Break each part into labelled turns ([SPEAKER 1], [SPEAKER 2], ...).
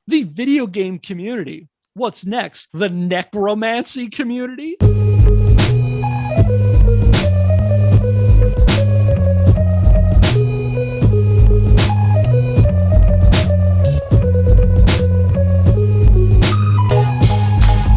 [SPEAKER 1] The video game community. What's next? The necromancy community?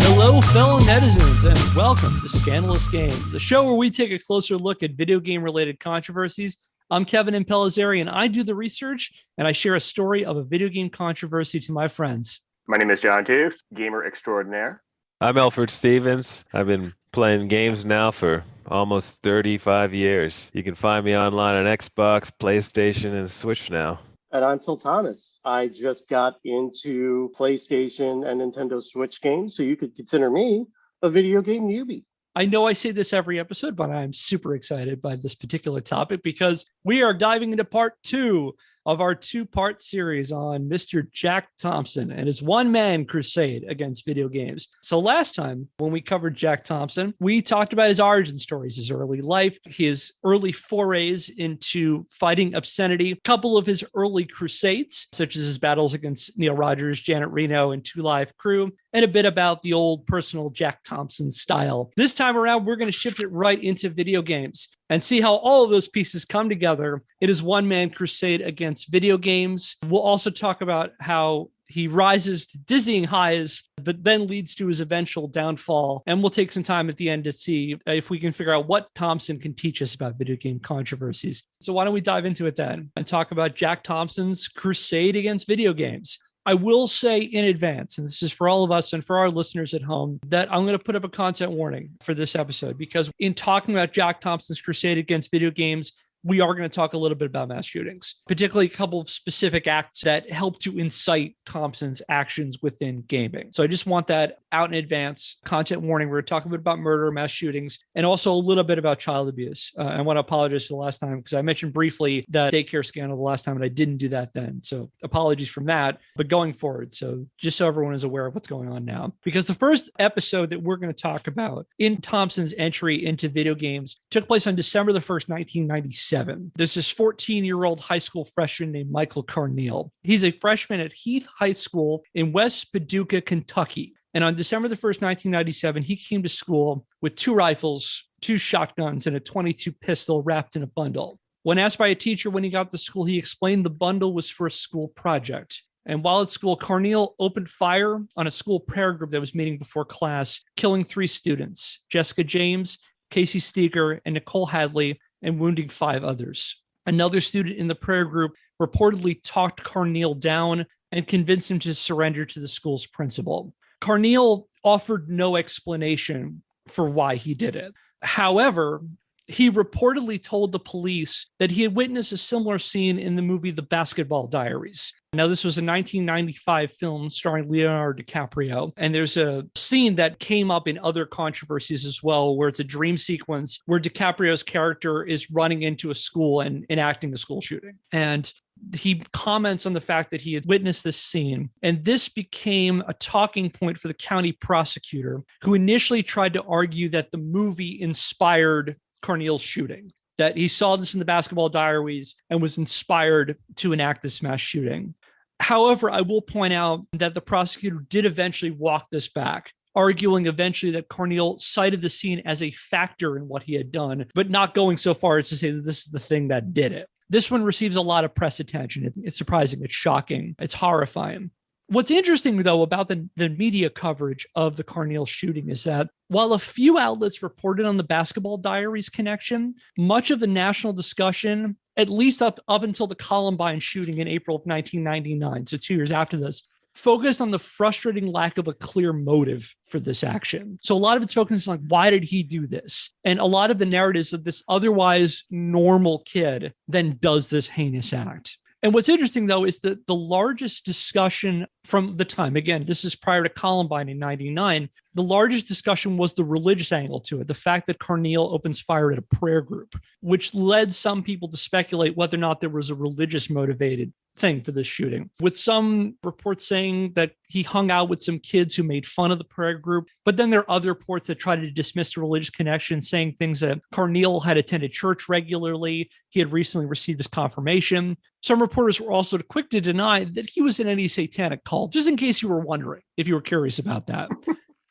[SPEAKER 1] Hello, fellow netizens, and welcome to Scandalous Games, the show where we take a closer look at video game-related controversies. I'm Kevin Impellizeri, and I do the research, and I share a story of a video game controversy to my friends.
[SPEAKER 2] My name is John Dukes, gamer extraordinaire.
[SPEAKER 3] I'm Elford Stephens. I've been playing games now for almost 35 years. You can find me online on Xbox, PlayStation, and Switch now.
[SPEAKER 4] And I'm Phil Thomas. I just got into PlayStation and Nintendo Switch games, so you could consider me a video game newbie.
[SPEAKER 1] I know I say this every episode, but I'm super excited by this particular topic because we are diving into part 2 of our 2-part series on Mr. Jack Thompson and his one-man crusade against video games. So last time, when we covered Jack Thompson, we talked about his origin stories, his early life, his early forays into fighting obscenity, a couple of his early crusades, such as his battles against Neil Rogers, Janet Reno, and Two Live Crew, and a bit about the old personal Jack Thompson style. This time around, we're going to shift it right into video games and see how all of those pieces come together. It is one-man crusade against video games. We'll also talk about how he rises to dizzying highs, but then leads to his eventual downfall. And we'll take some time at the end to see if we can figure out what Thompson can teach us about video game controversies. So why don't we dive into it then and talk about Jack Thompson's crusade against video games. I will say in advance, and this is for all of us and for our listeners at home, that I'm going to put up a content warning for this episode because in talking about Jack Thompson's crusade against video games, we are going to talk a little bit about mass shootings, particularly a couple of specific acts that help to incite Thompson's actions within gaming. So I just want that out in advance. Content warning. We're talking a bit about murder, mass shootings, and also a little bit about child abuse. I want to apologize for the last time because I mentioned briefly the daycare scandal the last time and I didn't do that then. So apologies from that, but going forward. So just so everyone is aware of what's going on now, because the first episode that we're going to talk about in Thompson's entry into video games took place on December the 1st, 1997. There's this 14-year-old high school freshman named Michael Carneal. He's a freshman at Heath High School in West Paducah, Kentucky. And on December the 1st, 1997, he came to school with 2 rifles, 2 shotguns, and a .22 pistol wrapped in a bundle. When asked by a teacher when he got to school, he explained the bundle was for a school project. And while at school, Carneal opened fire on a school prayer group that was meeting before class, killing 3 students, Jessica James, Casey Steger, and Nicole Hadley, and wounding 5 others. Another student in the prayer group reportedly talked Carneal down and convinced him to surrender to the school's principal. Carneal offered no explanation for why he did it. However, he reportedly told the police that he had witnessed a similar scene in the movie The Basketball Diaries. Now, this was a 1995 film starring Leonardo DiCaprio, and there's a scene that came up in other controversies as well, where it's a dream sequence where DiCaprio's character is running into a school and enacting a school shooting. And he comments on the fact that he had witnessed this scene, and this became a talking point for the county prosecutor, who initially tried to argue that the movie inspired Carneal's shooting, that he saw this in The Basketball Diaries and was inspired to enact this mass shooting. However, I will point out that the prosecutor did eventually walk this back, arguing eventually that Carneal cited the scene as a factor in what he had done, but not going so far as to say that this is the thing that did it. This one receives a lot of press attention. It's surprising, it's shocking, it's horrifying. What's interesting, though, about the media coverage of the Carneal shooting is that while a few outlets reported on the Basketball Diaries connection, much of the national discussion, at least up until the Columbine shooting in April of 1999, so 2 years after this, focused on the frustrating lack of a clear motive for this action. So a lot of it's focused on, like, why did he do this? And a lot of the narratives of this otherwise normal kid then does this heinous act. And what's interesting, though, is that the largest discussion from the time, again, this is prior to Columbine in 99, the largest discussion was the religious angle to it, the fact that Carneal opens fire at a prayer group, which led some people to speculate whether or not there was a religious motivated thing for this shooting, with some reports saying that he hung out with some kids who made fun of the prayer group. But then there are other reports that try to dismiss the religious connection, saying things that Carneal had attended church regularly. He had recently received his confirmation. Some reporters were also quick to deny that he was in any satanic cult, just in case you were wondering, if you were curious about that.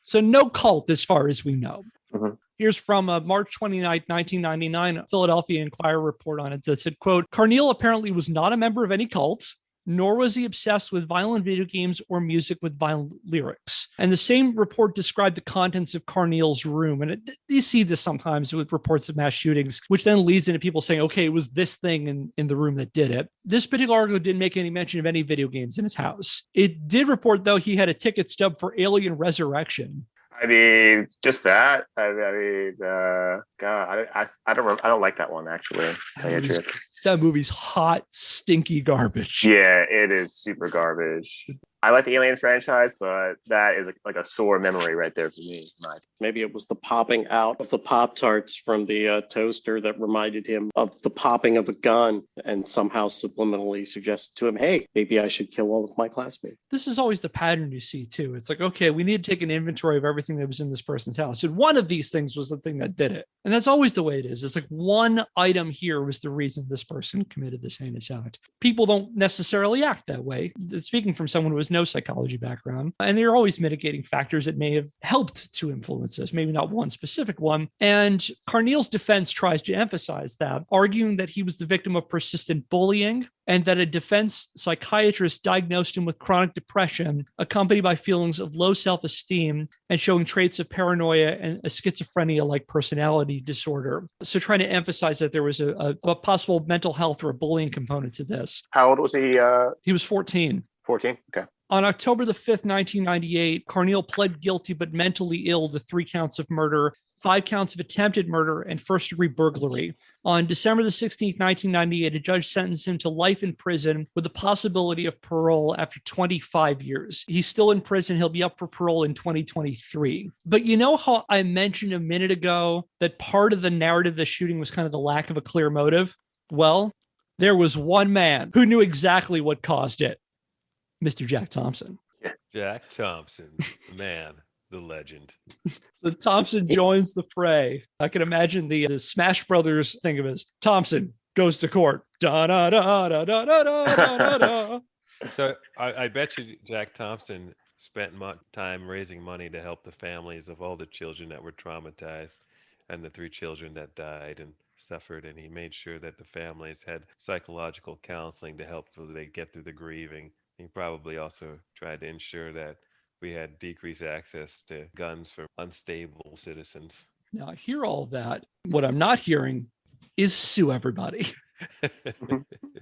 [SPEAKER 1] So no cult as far as we know.
[SPEAKER 2] Mm-hmm.
[SPEAKER 1] Here's from a March 29, 1999, Philadelphia Inquirer report on it that said, quote, Carneal apparently was not a member of any cult, nor was he obsessed with violent video games or music with violent lyrics. And the same report described the contents of Carneal's room. And you see this sometimes with reports of mass shootings, which then leads into people saying, okay, it was this thing in the room that did it. This particular article didn't make any mention of any video games in his house. It did report, though, he had a ticket stub for Alien Resurrection.
[SPEAKER 2] I mean, just that. God, I don't like that one, actually. To tell you the truth.
[SPEAKER 1] That movie's hot, stinky garbage.
[SPEAKER 2] Yeah, it is super garbage. I like the Alien franchise, but that is like a sore memory right there for me.
[SPEAKER 4] Maybe it was the popping out of the Pop-Tarts from the toaster that reminded him of the popping of a gun and somehow subliminally suggested to him, hey, maybe I should kill all of my classmates.
[SPEAKER 1] This is always the pattern you see, too. It's like, okay, we need to take an inventory of everything that was in this person's house. And one of these things was the thing that did it. And that's always the way it is. It's like one item here was the reason this person committed this heinous act. People don't necessarily act that way. Speaking from someone who has no psychology background, and there are always mitigating factors that may have helped to influence this, maybe not one specific one. And Carneal's defense tries to emphasize that, arguing that he was the victim of persistent bullying and that a defense psychiatrist diagnosed him with chronic depression, accompanied by feelings of low self-esteem and showing traits of paranoia and a schizophrenia-like personality disorder. So trying to emphasize that there was a possible mental health or a bullying component to this.
[SPEAKER 2] How old was he?
[SPEAKER 1] He was 14.
[SPEAKER 2] 14? Okay.
[SPEAKER 1] On October the 5th, 1998, Carneal pled guilty but mentally ill to 3 counts of murder, 5 counts of attempted murder, and first-degree burglary. On December the 16th, 1998, a judge sentenced him to life in prison with the possibility of parole after 25 years. He's still in prison. He'll be up for parole in 2023. But you know how I mentioned a minute ago that part of the narrative of the shooting was kind of the lack of a clear motive? Well, there was one man who knew exactly what caused it. Mr. Jack Thompson.
[SPEAKER 3] Jack Thompson, the man, the legend.
[SPEAKER 1] So Thompson joins the fray. I can imagine the Smash Brothers thing of his. Thompson goes to court. Da da da da da da da da.
[SPEAKER 3] So I bet you Jack Thompson spent time raising money to help the families of all the children that were traumatized and the 3 children that died and suffered. And he made sure that the families had psychological counseling to help they get through the grieving. He probably also tried to ensure that we had decreased access to guns for unstable citizens.
[SPEAKER 1] Now, I hear all of that. What I'm not hearing is sue everybody.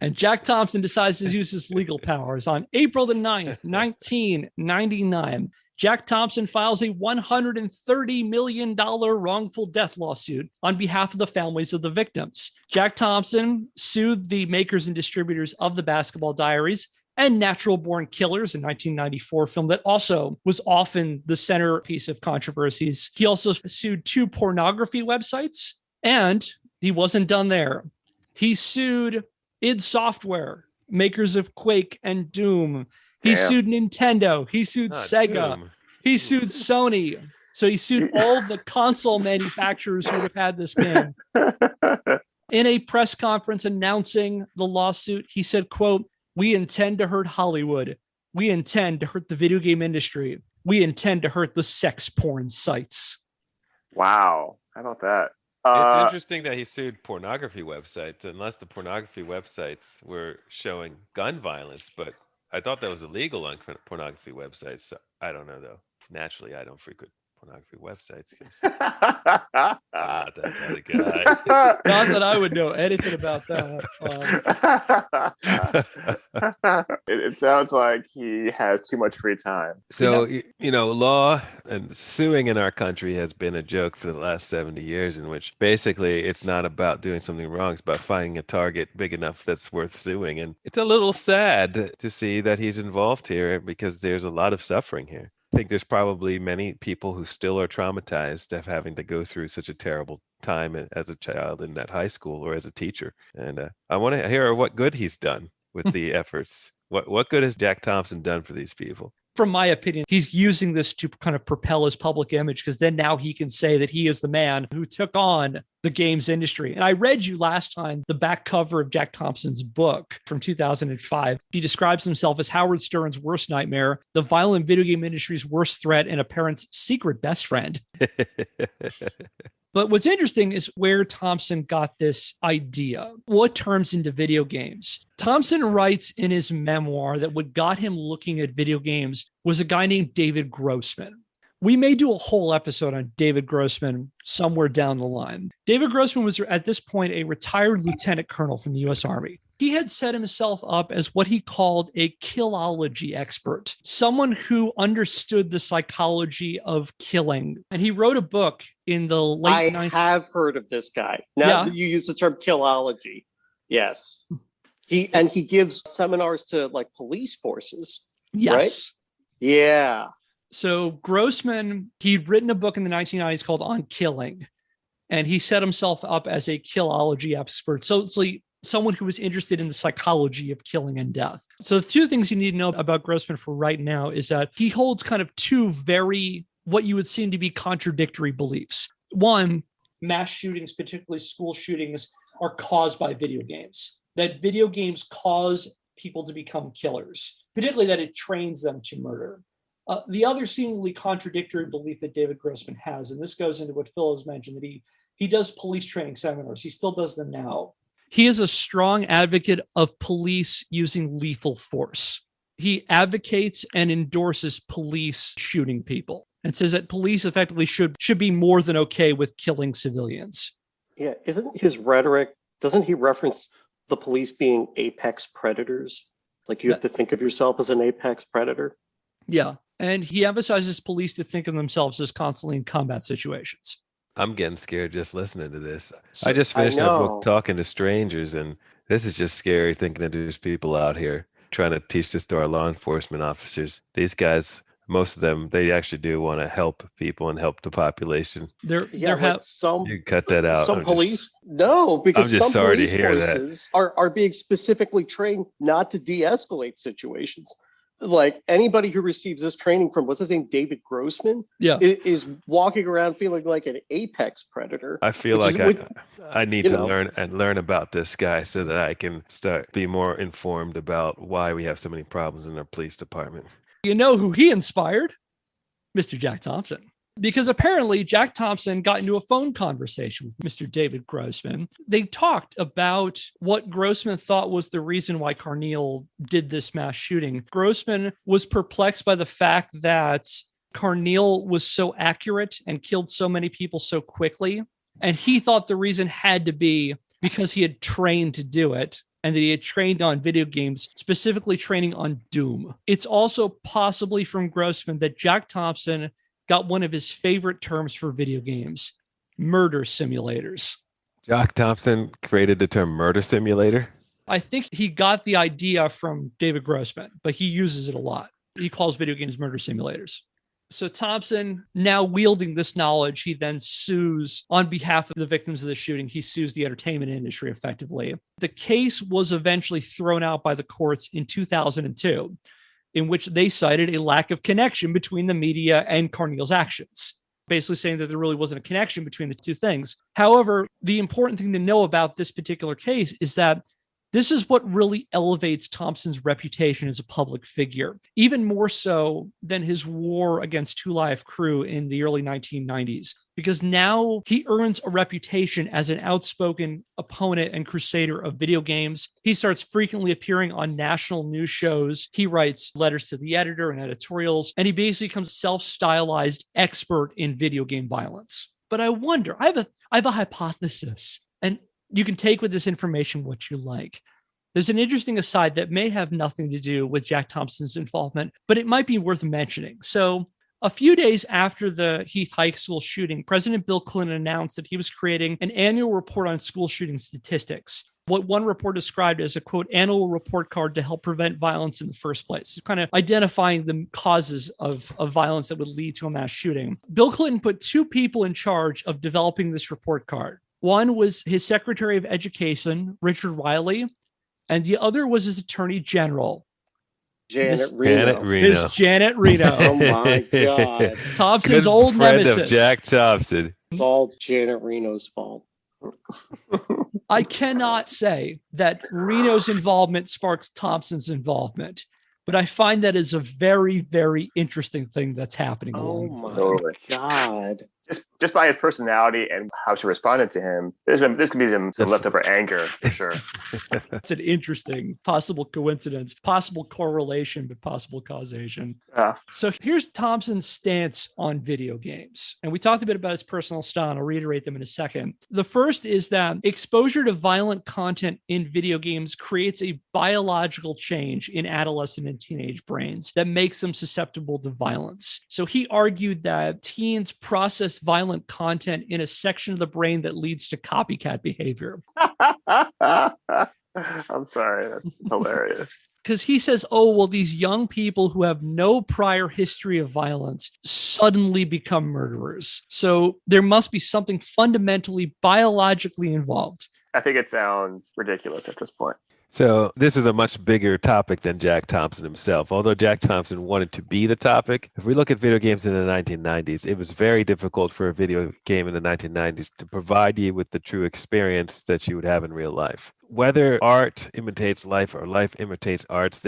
[SPEAKER 1] And Jack Thompson decides to use his legal powers. On April the 9th, 1999, Jack Thompson files a $130 million wrongful death lawsuit on behalf of the families of the victims. Jack Thompson sued the makers and distributors of the Basketball Diaries and Natural Born Killers, a 1994 film that also was often the centerpiece of controversies. He also sued 2 pornography websites, and he wasn't done there. He sued id Software, makers of Quake and Doom. He sued Nintendo. He sued Sega.
[SPEAKER 3] Doom.
[SPEAKER 1] He sued Sony. So he sued all the console manufacturers who would have had this game. In a press conference announcing the lawsuit, he said, quote, "We intend to hurt Hollywood. We intend to hurt the video game industry. We intend to hurt the sex porn sites."
[SPEAKER 2] Wow. How about that?
[SPEAKER 3] It's interesting that he sued pornography websites, unless the pornography websites were showing gun violence. But I thought that was illegal on pornography websites. So I don't know, though. Naturally, I don't frequent pornography websites because I'm not that kind of guy.
[SPEAKER 1] Not that I would know anything about that.
[SPEAKER 2] It sounds like he has too much free time.
[SPEAKER 3] So, law and suing in our country has been a joke for the last 70 years, in which basically it's not about doing something wrong. It's about finding a target big enough that's worth suing. And it's a little sad to see that he's involved here because there's a lot of suffering here. I think there's probably many people who still are traumatized of having to go through such a terrible time as a child in that high school or as a teacher. And I want to hear what good he's done. with the efforts. What good has Jack Thompson done for these people?
[SPEAKER 1] From my opinion, he's using this to kind of propel his public image, because then now he can say that he is the man who took on the games industry. And I read you last time the back cover of Jack Thompson's book from 2005. He describes himself as Howard Stern's worst nightmare, the violent video game industry's worst threat, and a parent's secret best friend. But what's interesting is where Thompson got this idea. What turns into video games? Thompson writes in his memoir that what got him looking at video games was a guy named David Grossman. We may do a whole episode on David Grossman somewhere down the line. David Grossman was at this point a retired lieutenant colonel from the U.S. Army. He had set himself up as what he called a killology expert, someone who understood the psychology of killing. And he wrote a book in the late
[SPEAKER 4] I have heard of this guy. Now that you use the term killology. Yes. He gives seminars to like police forces.
[SPEAKER 1] Yes.
[SPEAKER 4] Right? Yeah.
[SPEAKER 1] So Grossman, he'd written a book in the 1990s called On Killing, and he set himself up as a killology expert. So it's like someone who was interested in the psychology of killing and death. So the two things you need to know about Grossman for right now is that he holds kind of two very, what you would seem to be contradictory beliefs. One, mass shootings, particularly school shootings, are caused by video games. That video games cause people to become killers, particularly that it trains them to murder. The other seemingly contradictory belief that David Grossman has, and this goes into what Phil has mentioned, that he does police training seminars. He still does them now. He is a strong advocate of police using lethal force. He advocates and endorses police shooting people and says that police effectively should be more than okay with killing civilians.
[SPEAKER 4] Yeah, isn't his rhetoric, doesn't he reference the police being apex predators? Like you have to think of yourself as an apex predator?
[SPEAKER 1] Yeah. And he emphasizes police to think of themselves as constantly in combat situations.
[SPEAKER 3] I'm getting scared just listening to this. I just finished that book Talking to Strangers, and this is just scary thinking that there's people out here trying to teach this to our law enforcement officers. These guys, most of them, they actually do want to help people and help the population.
[SPEAKER 1] You
[SPEAKER 3] can cut that out.
[SPEAKER 4] Some police, because
[SPEAKER 3] I'm just
[SPEAKER 4] some
[SPEAKER 3] sorry
[SPEAKER 4] police
[SPEAKER 3] to hear
[SPEAKER 4] forces are being specifically trained not to de-escalate situations. Like anybody who receives this training from, what's his name, David Grossman, is walking around feeling like an apex predator.
[SPEAKER 3] I feel like I need to learn about this guy so that I can be more informed about why we have so many problems in our police department.
[SPEAKER 1] You know who he inspired? Mr. Jack Thompson. Because apparently Jack Thompson got into a phone conversation with Mr. David Grossman. They talked about what Grossman thought was the reason why Carneal did this mass shooting. Grossman was perplexed by the fact that Carneal was so accurate and killed so many people so quickly. And he thought the reason had to be because he had trained to do it, and that he had trained on video games, specifically training on Doom. It's also possibly from Grossman that Jack Thompson got one of his favorite terms for video games, murder simulators.
[SPEAKER 3] Jack Thompson created the term murder simulator?
[SPEAKER 1] I think he got the idea from David Grossman, but he uses it a lot. He calls video games murder simulators. So Thompson, now wielding this knowledge, he then sues on behalf of the victims of the shooting. He sues the entertainment industry effectively. The case was eventually thrown out by the courts in 2002. In which they cited a lack of connection between the media and Carneal's actions, basically saying that there really wasn't a connection between the two things. However, the important thing to know about this particular case is that this is what really elevates Thompson's reputation as a public figure, even more so than his war against Two Live Crew in the early 1990s, because now he earns a reputation as an outspoken opponent and crusader of video games. He starts frequently appearing on national news shows. He writes letters to the editor and editorials, and he basically becomes a self-stylized expert in video game violence. But I wonder, I have a hypothesis, and you can take with this information what you like. There's an interesting aside that may have nothing to do with Jack Thompson's involvement, but it might be worth mentioning. So a few days after the Heath High School shooting, President Bill Clinton announced that he was creating an annual report on school shooting statistics, what one report described as a, quote, annual report card to help prevent violence in the first place, kind of identifying the causes of violence that would lead to a mass shooting. Bill Clinton put two people in charge of developing this report card. One was his Secretary of Education, Richard Riley, and the other was his attorney general.
[SPEAKER 4] Janet Reno.
[SPEAKER 1] Miss Janet Reno.
[SPEAKER 4] Oh my God.
[SPEAKER 1] Thompson's
[SPEAKER 3] Good
[SPEAKER 1] old
[SPEAKER 3] friend
[SPEAKER 1] nemesis.
[SPEAKER 3] of Jack Thompson.
[SPEAKER 4] It's all Janet Reno's fault.
[SPEAKER 1] I cannot say that Reno's involvement sparks Thompson's involvement, but I find that is a very, very interesting thing that's happening.
[SPEAKER 4] Oh my
[SPEAKER 2] Totally.
[SPEAKER 4] God.
[SPEAKER 2] Just by his personality and how she responded to him, there's going to be some leftover anger for sure.
[SPEAKER 1] That's an interesting possible coincidence, possible correlation, but possible causation.
[SPEAKER 2] Yeah.
[SPEAKER 1] So here's Thompson's stance on video games. And we talked a bit about his personal style, and I'll reiterate them in a second. The first is that exposure to violent content in video games creates a biological change in adolescent and teenage brains that makes them susceptible to violence. So he argued that teens process violent content in a section of the brain that leads to copycat behavior.
[SPEAKER 2] I'm sorry, that's hilarious.
[SPEAKER 1] Because he says, oh, well, these young people who have no prior history of violence suddenly become murderers. So there must be something fundamentally biologically involved.
[SPEAKER 2] I think it sounds ridiculous at this point.
[SPEAKER 3] So this is a much bigger topic than Jack Thompson himself. Although Jack Thompson wanted to be the topic, if we look at video games in the 1990s, it was very difficult for a video game in the 1990s to provide you with the true experience that you would have in real life. Whether art imitates life or life imitates arts,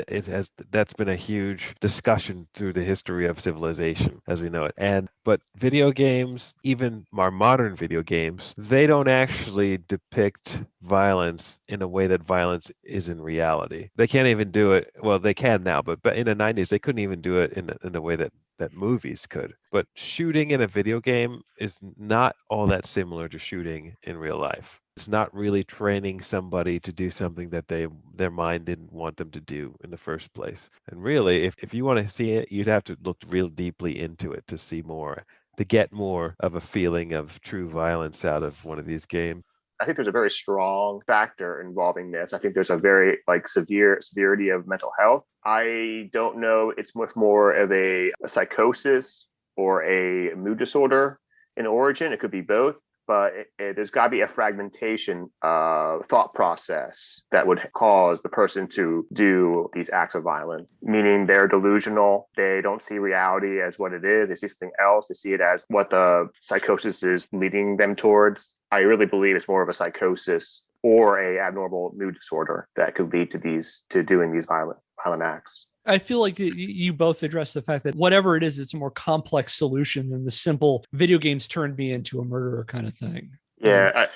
[SPEAKER 3] that's been a huge discussion through the history of civilization as we know it. But video games, even our modern video games, they don't actually depict violence in a way that violence is in reality. They can't even do it. Well, they can now, but in the 90s, they couldn't even do it in a way that movies could. But shooting in a video game is not all that similar to shooting in real life. It's not really training somebody to do something that their mind didn't want them to do in the first place. And really, if you want to see it, you'd have to look real deeply into it to see more, to get more of a feeling of true violence out of one of these games.
[SPEAKER 2] I think there's a very strong factor involving this. I think there's a very severity of mental health. I don't know. It's much more of a psychosis or a mood disorder in origin. It could be both, but there's got to be a fragmentation thought process that would cause the person to do these acts of violence, meaning they're delusional. They don't see reality as what it is. They see something else. They see it as what the psychosis is leading them towards. I really believe it's more of a psychosis or a abnormal mood disorder that could lead to doing these violent acts.
[SPEAKER 1] I feel like you both address the fact that whatever it is, it's a more complex solution than the simple video games turned me into a murderer kind of thing.
[SPEAKER 2] Yeah,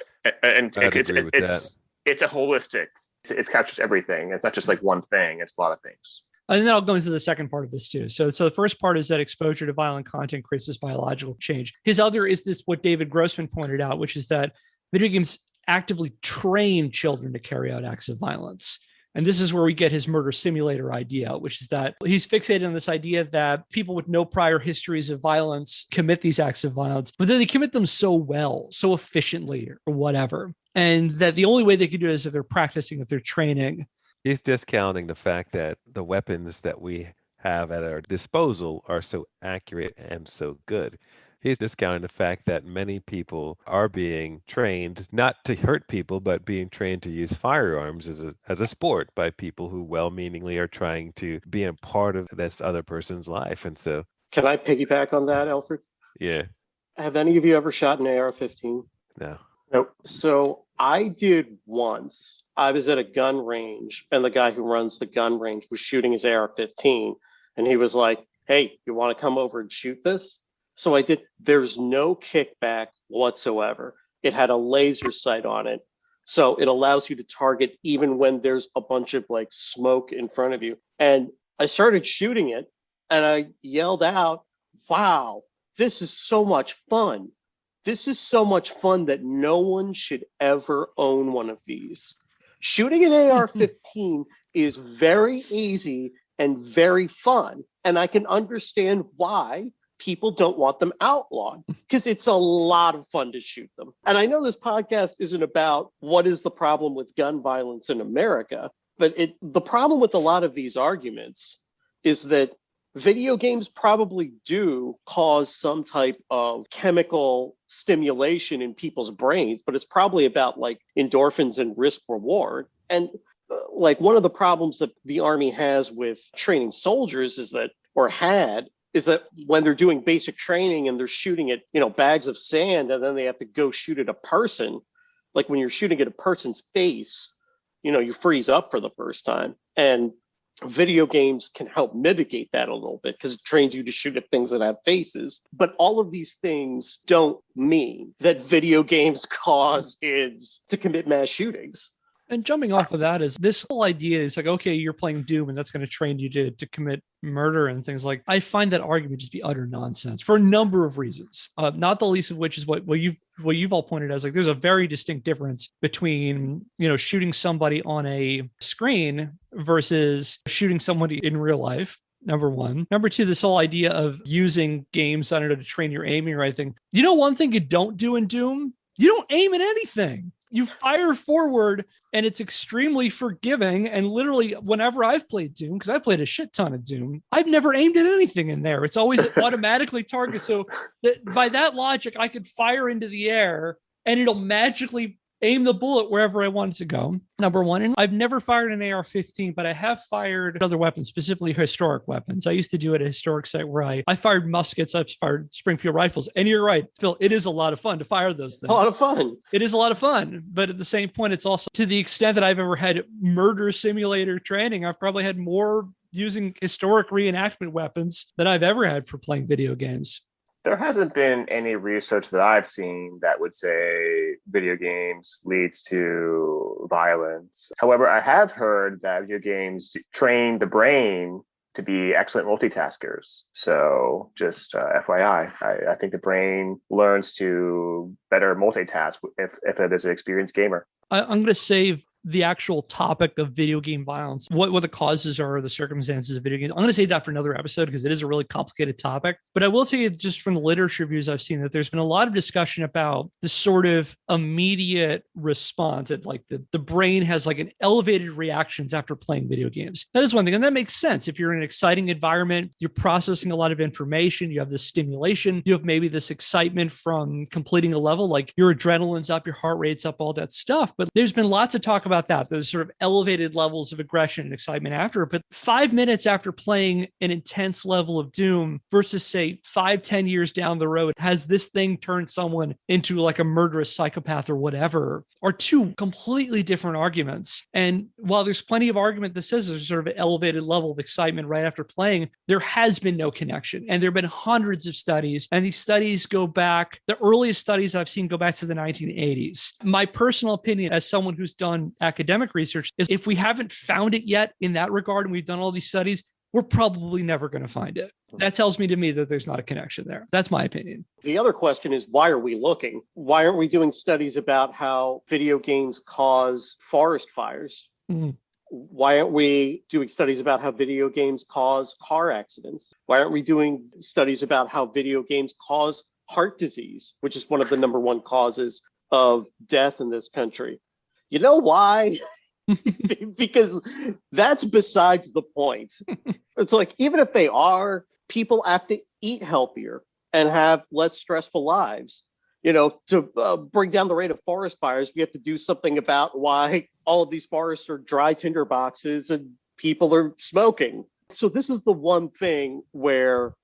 [SPEAKER 2] and
[SPEAKER 3] I'd agree with that.
[SPEAKER 2] It's a holistic. It captures everything. It's not just like one thing. It's a lot of things.
[SPEAKER 1] And then I'll go into the second part of this too. So the first part is that exposure to violent content creates this biological change. His other is this, what David Grossman pointed out, which is that video games actively train children to carry out acts of violence. And this is where we get his murder simulator idea, which is that he's fixated on this idea that people with no prior histories of violence commit these acts of violence, but then they commit them so well, so efficiently or whatever. And that the only way they can do it is if they're practicing, if they're training.
[SPEAKER 3] He's discounting the fact that the weapons that we have at our disposal are so accurate and so good. He's discounting the fact that many people are being trained not to hurt people, but being trained to use firearms as a sport by people who well-meaningly are trying to be a part of this other person's life. And so,
[SPEAKER 4] can I piggyback on that, Elford?
[SPEAKER 3] Yeah.
[SPEAKER 4] Have any of you ever shot an AR-15?
[SPEAKER 3] No.
[SPEAKER 2] Nope.
[SPEAKER 4] So I did once. I was at a gun range, and the guy who runs the gun range was shooting his AR-15, and he was like, "Hey, you want to come over and shoot this?" So I did. There's no kickback whatsoever. It had a laser sight on it. So it allows you to target even when there's a bunch of like smoke in front of you. And I started shooting it and I yelled out, "Wow, this is so much fun. This is so much fun that no one should ever own one of these." Shooting an AR-15 is very easy and very fun. And I can understand why people don't want them outlawed, because it's a lot of fun to shoot them. And I know this podcast isn't about what is the problem with gun violence in America, but the problem with a lot of these arguments is that video games probably do cause some type of chemical stimulation in people's brains, but it's probably about like endorphins and risk reward. And like one of the problems that the Army has with training soldiers is that when they're doing basic training and they're shooting at, bags of sand, and then they have to go shoot at a person, like when you're shooting at a person's face, you freeze up for the first time. And video games can help mitigate that a little bit because it trains you to shoot at things that have faces. But all of these things don't mean that video games cause kids to commit mass shootings.
[SPEAKER 1] And jumping off of that is this whole idea is like, okay, you're playing Doom and that's going to train you to commit murder and things like. I find that argument just be utter nonsense for a number of reasons. Not the least of which is what you've all pointed out is like there's a very distinct difference between shooting somebody on a screen versus shooting somebody in real life. Number one. Number two, this whole idea of using games, I don't know, to train your aiming or anything. One thing you don't do in Doom, you don't aim at anything. You fire forward and it's extremely forgiving. And literally, whenever I've played Doom, because I played a shit ton of Doom, I've never aimed at anything in there. It's always automatically target. So by that logic, I could fire into the air and it'll magically aim the bullet wherever I want it to go. Number one. And I've never fired an AR-15, but I have fired other weapons, specifically historic weapons. I used to do it at a historic site where I fired muskets, I've fired Springfield rifles. And you're right, Phil, it is a lot of fun to fire those things.
[SPEAKER 4] A lot of fun.
[SPEAKER 1] It is a lot of fun. But at the same point, it's also to the extent that I've ever had murder simulator training, I've probably had more using historic reenactment weapons than I've ever had for playing video games.
[SPEAKER 2] There hasn't been any research that I've seen that would say video games leads to violence. However, I have heard that video games train the brain to be excellent multitaskers. So just FYI, I think the brain learns to better multitask if it is an experienced gamer.
[SPEAKER 1] I'm going to save the actual topic of video game violence, what the causes are, the circumstances of video games. I'm going to save that for another episode because it is a really complicated topic. But I will tell you just from the literature reviews I've seen that there's been a lot of discussion about the sort of immediate response that like the brain has like an elevated reactions after playing video games. That is one thing. And that makes sense. If you're in an exciting environment, you're processing a lot of information, you have this stimulation, you have maybe this excitement from completing a level, like your adrenaline's up, your heart rate's up, all that stuff. But there's been lots of talk about that. There's sort of elevated levels of aggression and excitement after it. But 5 minutes after playing an intense level of Doom versus say 5-10 years down the road, has this thing turned someone into like a murderous psychopath or whatever, are two completely different arguments. And while there's plenty of argument that says there's sort of an elevated level of excitement right after playing, there has been no connection. And there have been hundreds of studies, and these studies go back, the earliest studies I've seen go back to the 1980s. My personal opinion as someone who's done academic research is if we haven't found it yet in that regard, and we've done all these studies, we're probably never going to find it. That tells me to me that there's not a connection there. That's my opinion.
[SPEAKER 4] The other question is, why are we looking? Why aren't we doing studies about how video games cause forest fires?
[SPEAKER 1] Mm-hmm.
[SPEAKER 4] Why aren't we doing studies about how video games cause car accidents? Why aren't we doing studies about how video games cause heart disease, which is one of the number one causes of death in this country? You know why? Because that's besides the point. It's like, even if they are, people have to eat healthier and have less stressful lives. To bring down the rate of forest fires, we have to do something about why all of these forests are dry tinder boxes and people are smoking. So this is the one thing where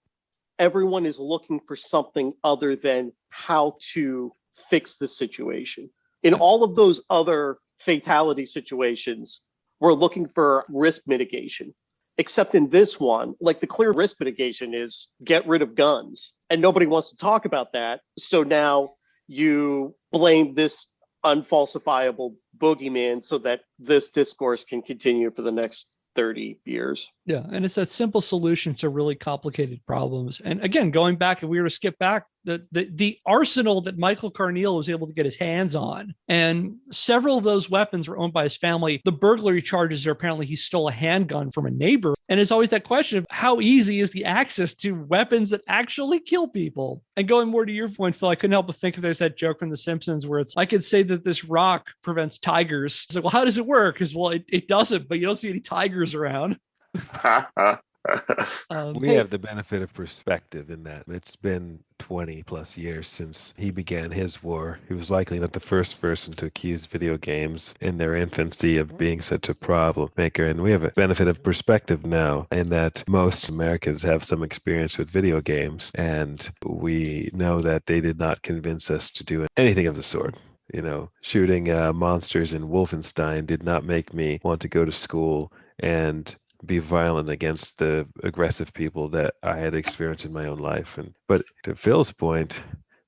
[SPEAKER 4] everyone is looking for something other than how to fix the situation. In all of those other fatality situations, we're looking for risk mitigation. Except in this one, like the clear risk mitigation is get rid of guns. And nobody wants to talk about that. So now you blame this unfalsifiable boogeyman so that this discourse can continue for the next 30 years.
[SPEAKER 1] Yeah. And it's that simple solution to really complicated problems. And again, going back, if we were to skip back, the arsenal that Michael Carneal was able to get his hands on, and several of those weapons were owned by his family. The burglary charges are apparently he stole a handgun from a neighbor. And it's always that question of how easy is the access to weapons that actually kill people? And going more to your point, Phil, I couldn't help but think of there's that joke from The Simpsons where it's, I could say that this rock prevents tigers. It's like, well, how does it work? Because, well, it doesn't, but you don't see any tigers around.
[SPEAKER 3] We have the benefit of perspective in that it's been 20 plus years since he began his war. He was likely not the first person to accuse video games in their infancy of being such a problem maker. And we have a benefit of perspective now in that most Americans have some experience with video games, and we know that they did not convince us to do anything of the sort. You know, shooting monsters in Wolfenstein did not make me want to go to school and be violent against the aggressive people that I had experienced in my own life. But to Phil's point,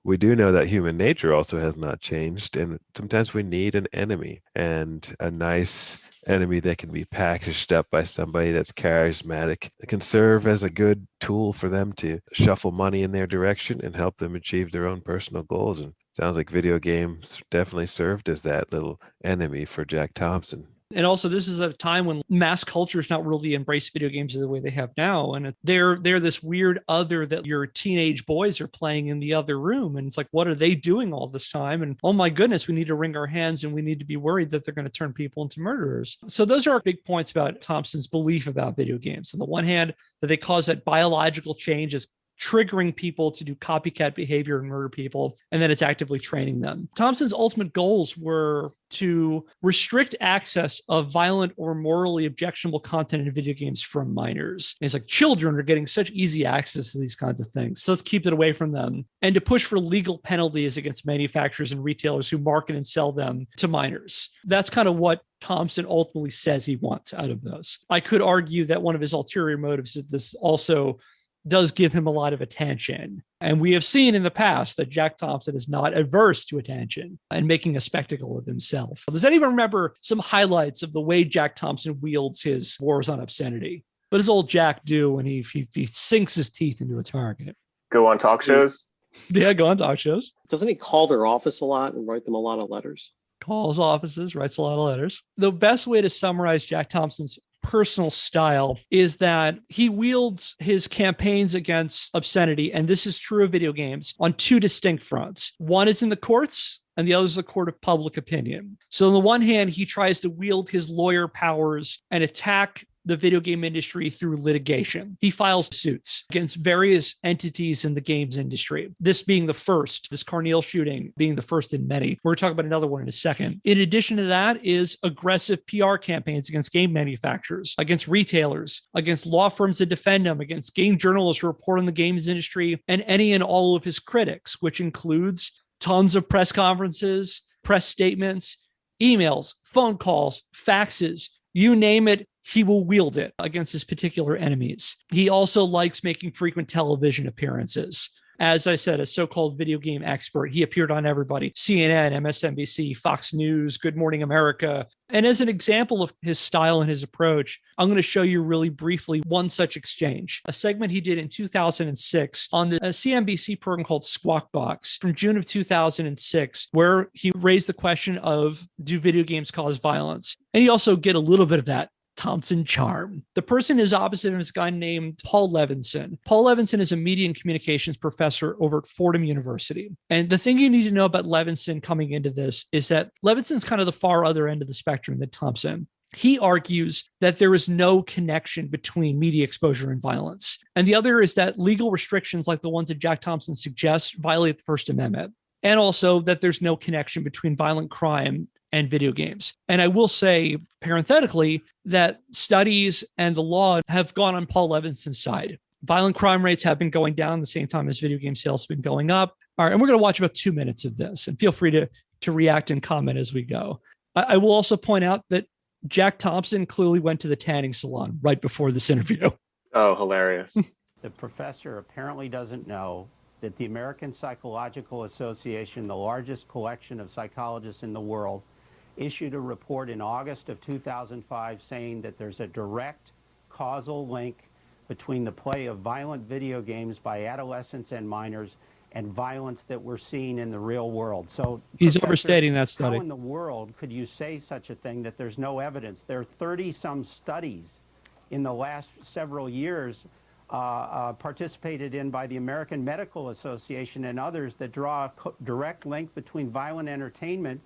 [SPEAKER 3] we do know that human nature also has not changed, and sometimes we need an enemy, and a nice enemy that can be packaged up by somebody that's charismatic. It can serve as a good tool for them to shuffle money in their direction and help them achieve their own personal goals. And sounds like video games definitely served as that little enemy for Jack Thompson.
[SPEAKER 1] And also, this is a time when mass culture is not really embraced video games the way they have now. And they're this weird other that your teenage boys are playing in the other room. And it's like, what are they doing all this time? And oh my goodness, we need to wring our hands and we need to be worried that they're going to turn people into murderers. So those are big points about Thompson's belief about video games. On the one hand, that they cause that biological change is triggering people to do copycat behavior and murder people, and then it's actively training them. Thompson's ultimate goals were to restrict access of violent or morally objectionable content in video games from minors. And it's like children are getting such easy access to these kinds of things, so let's keep it away from them. And to push for legal penalties against manufacturers and retailers who market and sell them to minors. That's kind of what Thompson ultimately says he wants out of those. I could argue that one of his ulterior motives is this also does give him a lot of attention. And we have seen in the past that Jack Thompson is not averse to attention and making a spectacle of himself. Does anyone remember some highlights of the way Jack Thompson wields his wars on obscenity? What does old Jack do when he sinks his teeth into a target?
[SPEAKER 2] Go on talk shows?
[SPEAKER 1] Yeah, go on talk shows.
[SPEAKER 4] Doesn't he call their office a lot and write them a lot of letters?
[SPEAKER 1] Calls offices, writes a lot of letters. The best way to summarize Jack Thompson's personal style is that he wields his campaigns against obscenity, and this is true of video games, on two distinct fronts. One is in the courts, and the other is the court of public opinion. So on the one hand, he tries to wield his lawyer powers and attack the video game industry through litigation. He files suits against various entities in the games industry. This being the first, this Carneal shooting being the first in many. We're talking about another one in a second. In addition to that is aggressive PR campaigns against game manufacturers, against retailers, against law firms that defend them, against game journalists who report on the games industry, and any and all of his critics, which includes tons of press conferences, press statements, emails, phone calls, faxes, you name it, he will wield it against his particular enemies. He also likes making frequent television appearances. As I said, a so-called video game expert, he appeared on everybody: CNN, MSNBC, Fox News, Good Morning America. And as an example of his style and his approach, I'm going to show you really briefly one such exchange, a segment he did in 2006 on the CNBC program called Squawk Box from June of 2006, where he raised the question of, do video games cause violence? And he also get a little bit of that Thompson charm. The person who's opposite him is a guy named Paul Levinson. Paul Levinson is a media and communications professor over at Fordham University. And the thing you need to know about Levinson coming into this is that Levinson's kind of the far other end of the spectrum than Thompson. He argues that there is no connection between media exposure and violence. And the other is that legal restrictions like the ones that Jack Thompson suggests violate the First Amendment. And also that there's no connection between violent crime and video games. And I will say, parenthetically, that studies and the law have gone on Paul Levinson's side. Violent crime rates have been going down at the same time as video game sales have been going up. All right, and we're going to watch about 2 minutes of this, and feel free to react and comment as we go. I will also point out that Jack Thompson clearly went to the tanning salon right before this interview.
[SPEAKER 2] Oh, hilarious.
[SPEAKER 5] The professor apparently doesn't know that the American Psychological Association, the largest collection of psychologists in the world, issued a report in August of 2005 saying that there's a direct causal link between the play of violent video games by adolescents and minors and violence that we're seeing in the real world. So
[SPEAKER 1] he's overstating that study.
[SPEAKER 5] How in the world could you say such a thing, that there's no evidence? There are 30-some studies in the last several years participated in by the American Medical Association and others that draw a direct link between violent entertainment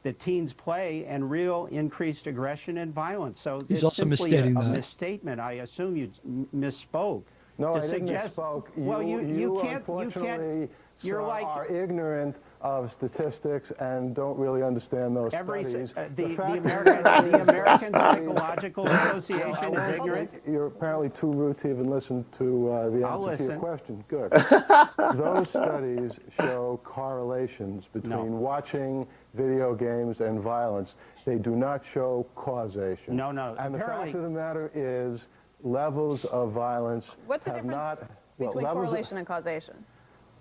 [SPEAKER 5] that teens play and real increased aggression and violence. So
[SPEAKER 1] he's
[SPEAKER 5] it's
[SPEAKER 1] also
[SPEAKER 5] simply
[SPEAKER 1] misstating
[SPEAKER 5] a
[SPEAKER 1] that.
[SPEAKER 5] misstatement. I assume you misspoke.
[SPEAKER 6] No,
[SPEAKER 5] to
[SPEAKER 6] I didn't
[SPEAKER 5] suggest.
[SPEAKER 6] misspoke.
[SPEAKER 5] Well, you can't.
[SPEAKER 6] Unfortunately,
[SPEAKER 5] You're like
[SPEAKER 6] are ignorant of statistics and don't really understand those studies.
[SPEAKER 5] The American Psychological Association is ignorant.
[SPEAKER 6] You're apparently too rude to even listen to the answer to your question. Good. Those studies show correlations between watching video games and violence. They do not show causation.
[SPEAKER 5] No.
[SPEAKER 6] And the fact of the matter is, levels of violence
[SPEAKER 7] What's the
[SPEAKER 6] have
[SPEAKER 7] difference between correlation and causation?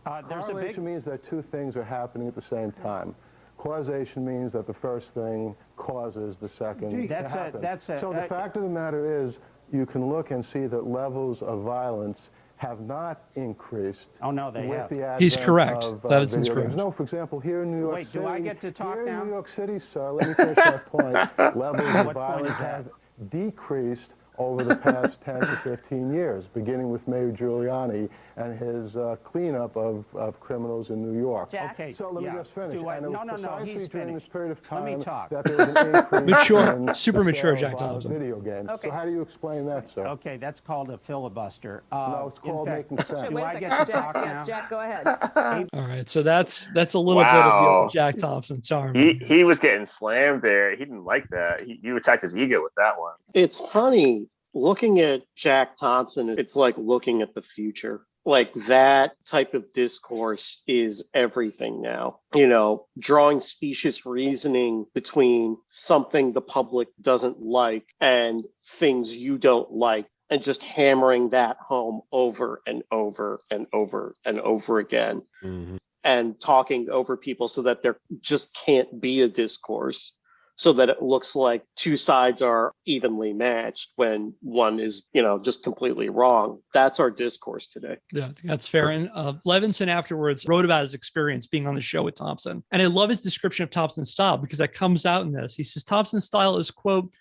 [SPEAKER 6] Correlation means that two things are happening at the same time. Causation means that the first thing causes the second to happen. So the fact of the matter is, you can look and see that levels of violence have not increased.
[SPEAKER 5] Oh, no, they have.
[SPEAKER 1] He's correct. Levinson's correct.
[SPEAKER 6] No, for example, here in New York City.
[SPEAKER 5] Wait, do I get to talk now?
[SPEAKER 6] In New York City, sir, let me finish that point. Levels of violence have decreased over the past 10 to 15 years, beginning with Mayor Giuliani and his cleanup of criminals in New York.
[SPEAKER 7] Jack?
[SPEAKER 6] Okay, so let me just finish.
[SPEAKER 5] No, he's
[SPEAKER 6] during this period of time
[SPEAKER 5] Let me talk.
[SPEAKER 6] that there was an increase in
[SPEAKER 1] super mature Jack
[SPEAKER 6] violent
[SPEAKER 1] Thompson.
[SPEAKER 6] video games.
[SPEAKER 7] Okay.
[SPEAKER 6] So how do you explain that, sir?
[SPEAKER 5] Okay, that's called a filibuster.
[SPEAKER 6] No, it's called making sense.
[SPEAKER 5] Do
[SPEAKER 7] Wait a
[SPEAKER 5] I
[SPEAKER 7] second,
[SPEAKER 5] get to
[SPEAKER 7] Jack,
[SPEAKER 5] talk
[SPEAKER 7] yes,
[SPEAKER 5] now?
[SPEAKER 7] Jack, go ahead.
[SPEAKER 1] All right, so that's a little bit of Jack Thompson. Sorry.
[SPEAKER 2] He was getting slammed there. He didn't like that. You attacked his ego with that one.
[SPEAKER 4] It's funny. Looking at Jack Thompson, it's like looking at the future. Like that type of discourse is everything now. You know, drawing specious reasoning between something the public doesn't like and things you don't like, and just hammering that home over and over and over and over again.
[SPEAKER 3] Mm-hmm.
[SPEAKER 4] And talking over people so that there just can't be a discourse, so that it looks like two sides are evenly matched when one is, just completely wrong. That's our discourse today.
[SPEAKER 1] Yeah, that's fair. And Levinson afterwards wrote about his experience being on the show with Thompson. And I love his description of Thompson's style because that comes out in this. He says Thompson's style is, quote,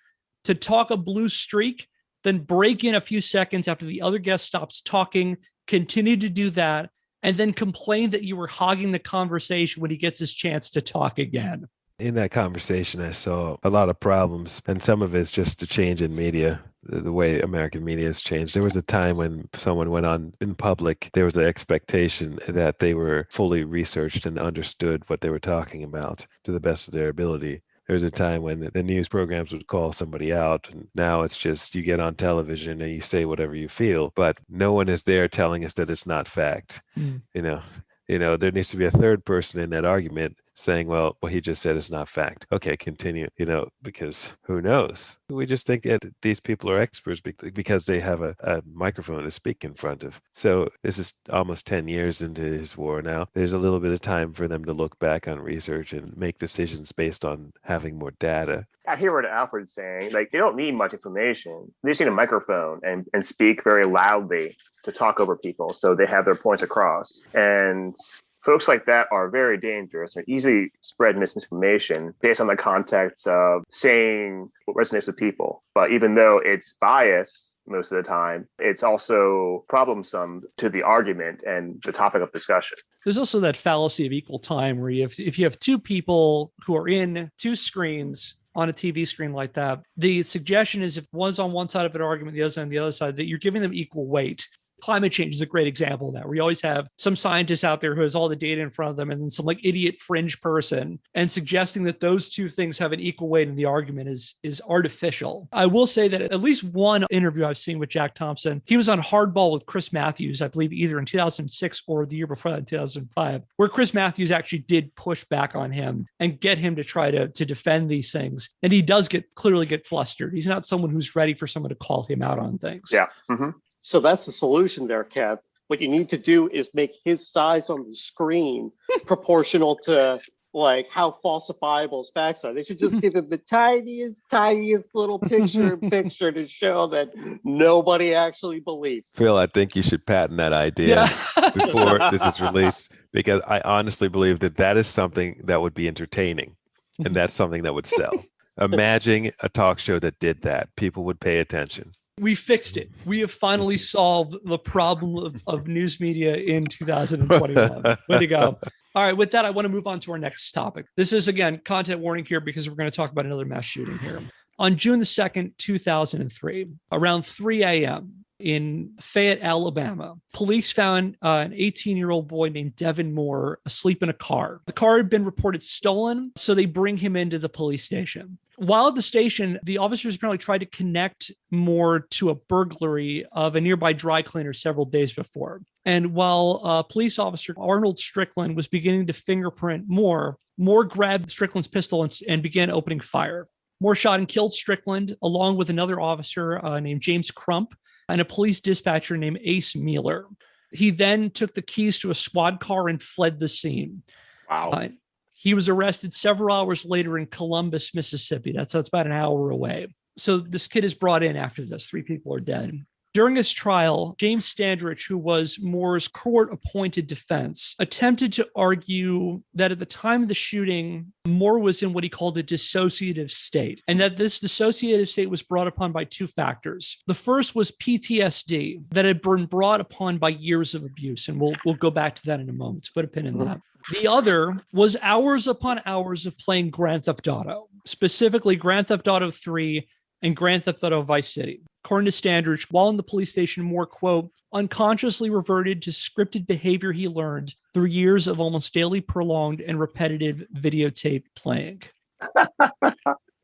[SPEAKER 1] to talk a blue streak, then break in a few seconds after the other guest stops talking, continue to do that, and then complain that you were hogging the conversation when he gets his chance to talk again.
[SPEAKER 3] In that conversation, I saw a lot of problems, and some of it's just the change in media, the way American media has changed. There was a time when someone went on in public, there was an expectation that they were fully researched and understood what they were talking about to the best of their ability. There was a time when the news programs would call somebody out, and now it's just you get on television and you say whatever you feel, but no one is there telling us that it's not fact. There needs to be a third person in that argument saying, well, what he just said is not fact. Okay, continue, because who knows? We just think that these people are experts because they have a microphone to speak in front of. So this is almost 10 years into his war now. There's a little bit of time for them to look back on research and make decisions based on having more data.
[SPEAKER 2] I hear what Alfred's saying. Like, they don't need much information. They just need a microphone and speak very loudly to talk over people so they have their points across. And folks like that are very dangerous and easily spread misinformation based on the context of saying what resonates with people. But even though it's biased most of the time, it's also problemsome to the argument and the topic of discussion.
[SPEAKER 1] There's also that fallacy of equal time where if you have two people who are in two screens on a TV screen like that, the suggestion is if one's on one side of an argument, the other's on the other side, that you're giving them equal weight. Climate change is a great example of that, where you always have some scientist out there who has all the data in front of them and then some idiot fringe person, and suggesting that those two things have an equal weight in the argument is artificial. I will say that at least one interview I've seen with Jack Thompson, he was on Hardball with Chris Matthews, I believe either in 2006 or the year before that, in 2005, where Chris Matthews actually did push back on him and get him to try to defend these things. And he does clearly get flustered. He's not someone who's ready for someone to call him out on things.
[SPEAKER 2] Yeah. Mm-hmm.
[SPEAKER 4] So that's the solution there, Kev. What you need to do is make his size on the screen proportional to how falsifiable his facts are. They should just give him the tiniest little picture to show that nobody actually believes.
[SPEAKER 3] Phil, I think you should patent that idea before this is released, because I honestly believe that is something that would be entertaining, and that's something that would sell. Imagine a talk show that did that. People would pay attention.
[SPEAKER 1] We fixed it. We have finally solved the problem of news media in 2021. Way to go. All right, with that, I want to move on to our next topic. This is, again, content warning here because we're going to talk about another mass shooting here. On June the 2nd, 2003, around 3 a.m., in Fayette, Alabama. Police found an 18-year-old boy named Devin Moore asleep in a car. The car had been reported stolen, so they bring him into the police station. While at the station, the officers apparently tried to connect Moore to a burglary of a nearby dry cleaner several days before. And while police officer Arnold Strickland was beginning to fingerprint Moore grabbed Strickland's pistol and began opening fire. Moore shot and killed Strickland, along with another officer named James Crump and a police dispatcher named Ace Mueller. He then took the keys to a squad car and fled the scene.
[SPEAKER 2] Wow.
[SPEAKER 1] He was arrested several hours later in Columbus, Mississippi. That's about an hour away. So this kid is brought in after this. 3 people are dead. During his trial, James Standridge, who was Moore's court-appointed defense, attempted to argue that at the time of the shooting, Moore was in what he called a dissociative state, and that this dissociative state was brought upon by 2 factors. The first was PTSD that had been brought upon by years of abuse, and we'll go back to that in a moment. Put a pin in that. The other was hours upon hours of playing Grand Theft Auto, specifically Grand Theft Auto 3 and Grand Theft Auto Vice City. According to Standridge, while in the police station, Moore, quote, unconsciously reverted to scripted behavior he learned through years of almost daily prolonged and repetitive videotape playing.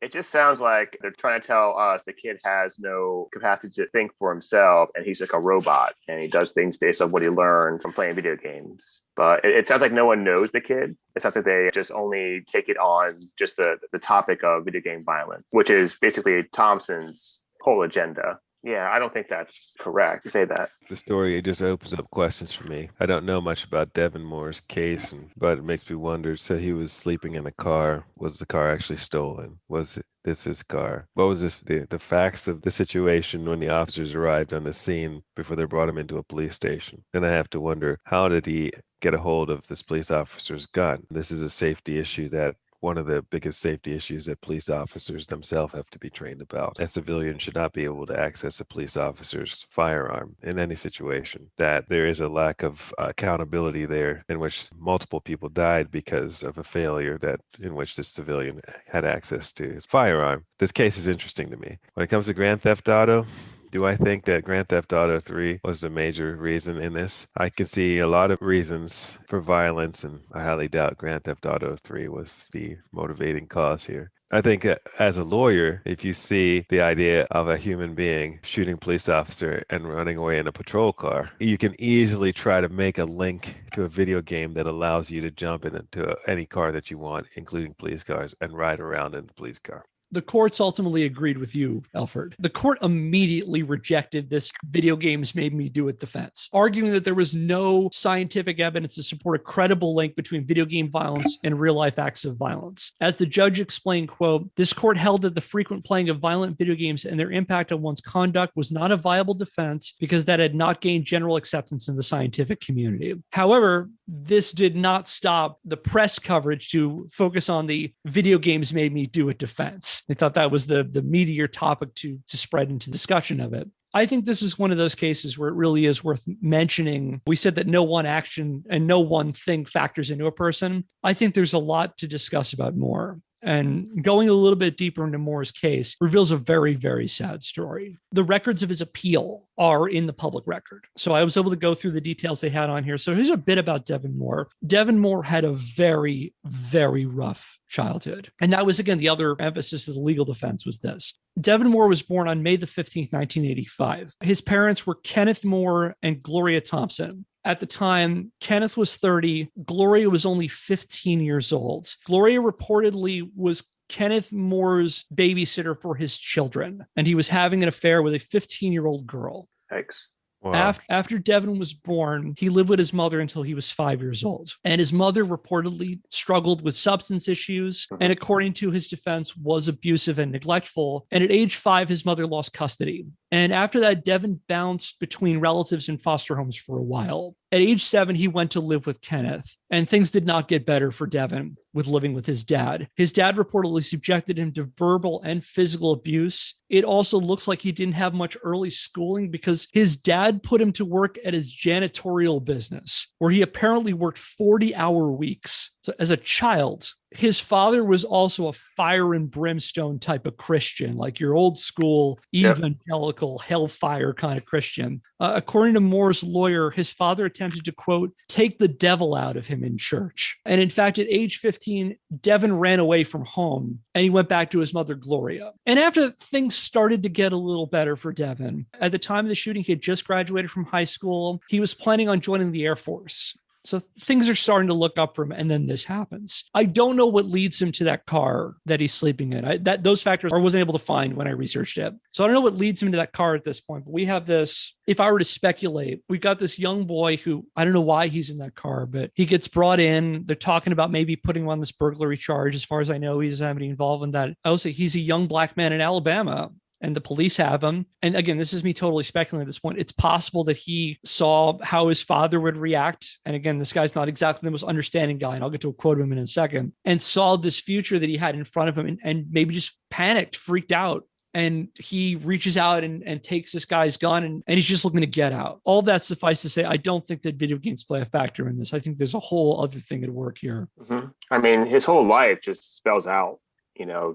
[SPEAKER 2] It just sounds like they're trying to tell us the kid has no capacity to think for himself, and he's like a robot, and he does things based on what he learned from playing video games. But it sounds like no one knows the kid. It sounds like they just only take it on just the topic of video game violence, which is basically Thompson's whole agenda. Yeah, I don't think that's correct to say that.
[SPEAKER 3] The story just opens up questions for me. I don't know much about Devin Moore's case, but it makes me wonder. So he was sleeping in a car. Was the car actually stolen? Was this his car? What was the facts of the situation when the officers arrived on the scene before they brought him into a police station? Then I have to wonder, how did he get a hold of this police officer's gun? This is a safety issue that one of the biggest safety issues that police officers themselves have to be trained about. A civilian should not be able to access a police officer's firearm in any situation. That there is a lack of accountability there, in which multiple people died because of a failure in which this civilian had access to his firearm. This case is interesting to me. When it comes to Grand Theft Auto, do I think that Grand Theft Auto 3 was the major reason in this? I can see a lot of reasons for violence, and I highly doubt Grand Theft Auto 3 was the motivating cause here. I think as a lawyer, if you see the idea of a human being shooting a police officer and running away in a patrol car, you can easily try to make a link to a video game that allows you to jump into any car that you want, including police cars, and ride around in the police car.
[SPEAKER 1] The courts ultimately agreed with you, Elford. The court immediately rejected this video games made me do it defense, arguing that there was no scientific evidence to support a credible link between video game violence and real-life acts of violence. As the judge explained, quote, this court held that the frequent playing of violent video games and their impact on one's conduct was not a viable defense because that had not gained general acceptance in the scientific community. However, this did not stop the press coverage to focus on the video games made me do it defense. They thought that was the meatier topic to spread into discussion of it. I think this is one of those cases where it really is worth mentioning. We said that no one action and no one thing factors into a person. I think there's a lot to discuss about Moore. And going a little bit deeper into Moore's case reveals a very, very sad story. The records of his appeal are in the public record. So I was able to go through the details they had on here. So here's a bit about Devin Moore. Devin Moore had a very, very rough childhood. And that was, again, the other emphasis of the legal defense was this. Devin Moore was born on May the 15th, 1985. His parents were Kenneth Moore and Gloria Thompson. At the time, Kenneth was 30. Gloria was only 15 years old. Gloria reportedly was Kenneth Moore's babysitter for his children, and he was having an affair with a 15-year-old girl.
[SPEAKER 2] Thanks.
[SPEAKER 3] Wow.
[SPEAKER 1] After Devin was born, he lived with his mother until he was 5 years old. And his mother reportedly struggled with substance issues, and according to his defense, was abusive and neglectful. And at age 5, his mother lost custody. And after that, Devin bounced between relatives and foster homes for a while. At age 7, he went to live with Kenneth, and things did not get better for Devin with living with his dad. His dad reportedly subjected him to verbal and physical abuse. It also looks like he didn't have much early schooling because his dad put him to work at his janitorial business, where he apparently worked 40-hour weeks. So as a child, his father was also a fire and brimstone type of Christian, like your old school evangelical hellfire kind of Christian. According to Moore's lawyer, his father attempted to, quote, take the devil out of him in church. And in fact, at age 15, Devin ran away from home and he went back to his mother, Gloria. And after things started to get a little better for Devin, at the time of the shooting, he had just graduated from high school. He was planning on joining the Air Force. So things are starting to look up for him, and then this happens. I don't know what leads him to that car that he's sleeping in. Those factors I wasn't able to find when I researched it. So I don't know what leads him to that car at this point, but we have this, if I were to speculate, we got this young boy who, I don't know why he's in that car, but he gets brought in. They're talking about maybe putting him on this burglary charge. As far as I know, he doesn't have any involvement in that. I would say he's a young black man in Alabama, and the police have him. And again, this is me totally speculating at this point. It's possible that he saw how his father would react. And again, this guy's not exactly the most understanding guy, and I'll get to a quote of him in a second, and saw this future that he had in front of him and maybe just panicked, freaked out. And he reaches out and takes this guy's gun and he's just looking to get out. All that suffice to say, I don't think that video games play a factor in this. I think there's a whole other thing at work here.
[SPEAKER 2] Mm-hmm. I mean, his whole life just spells out,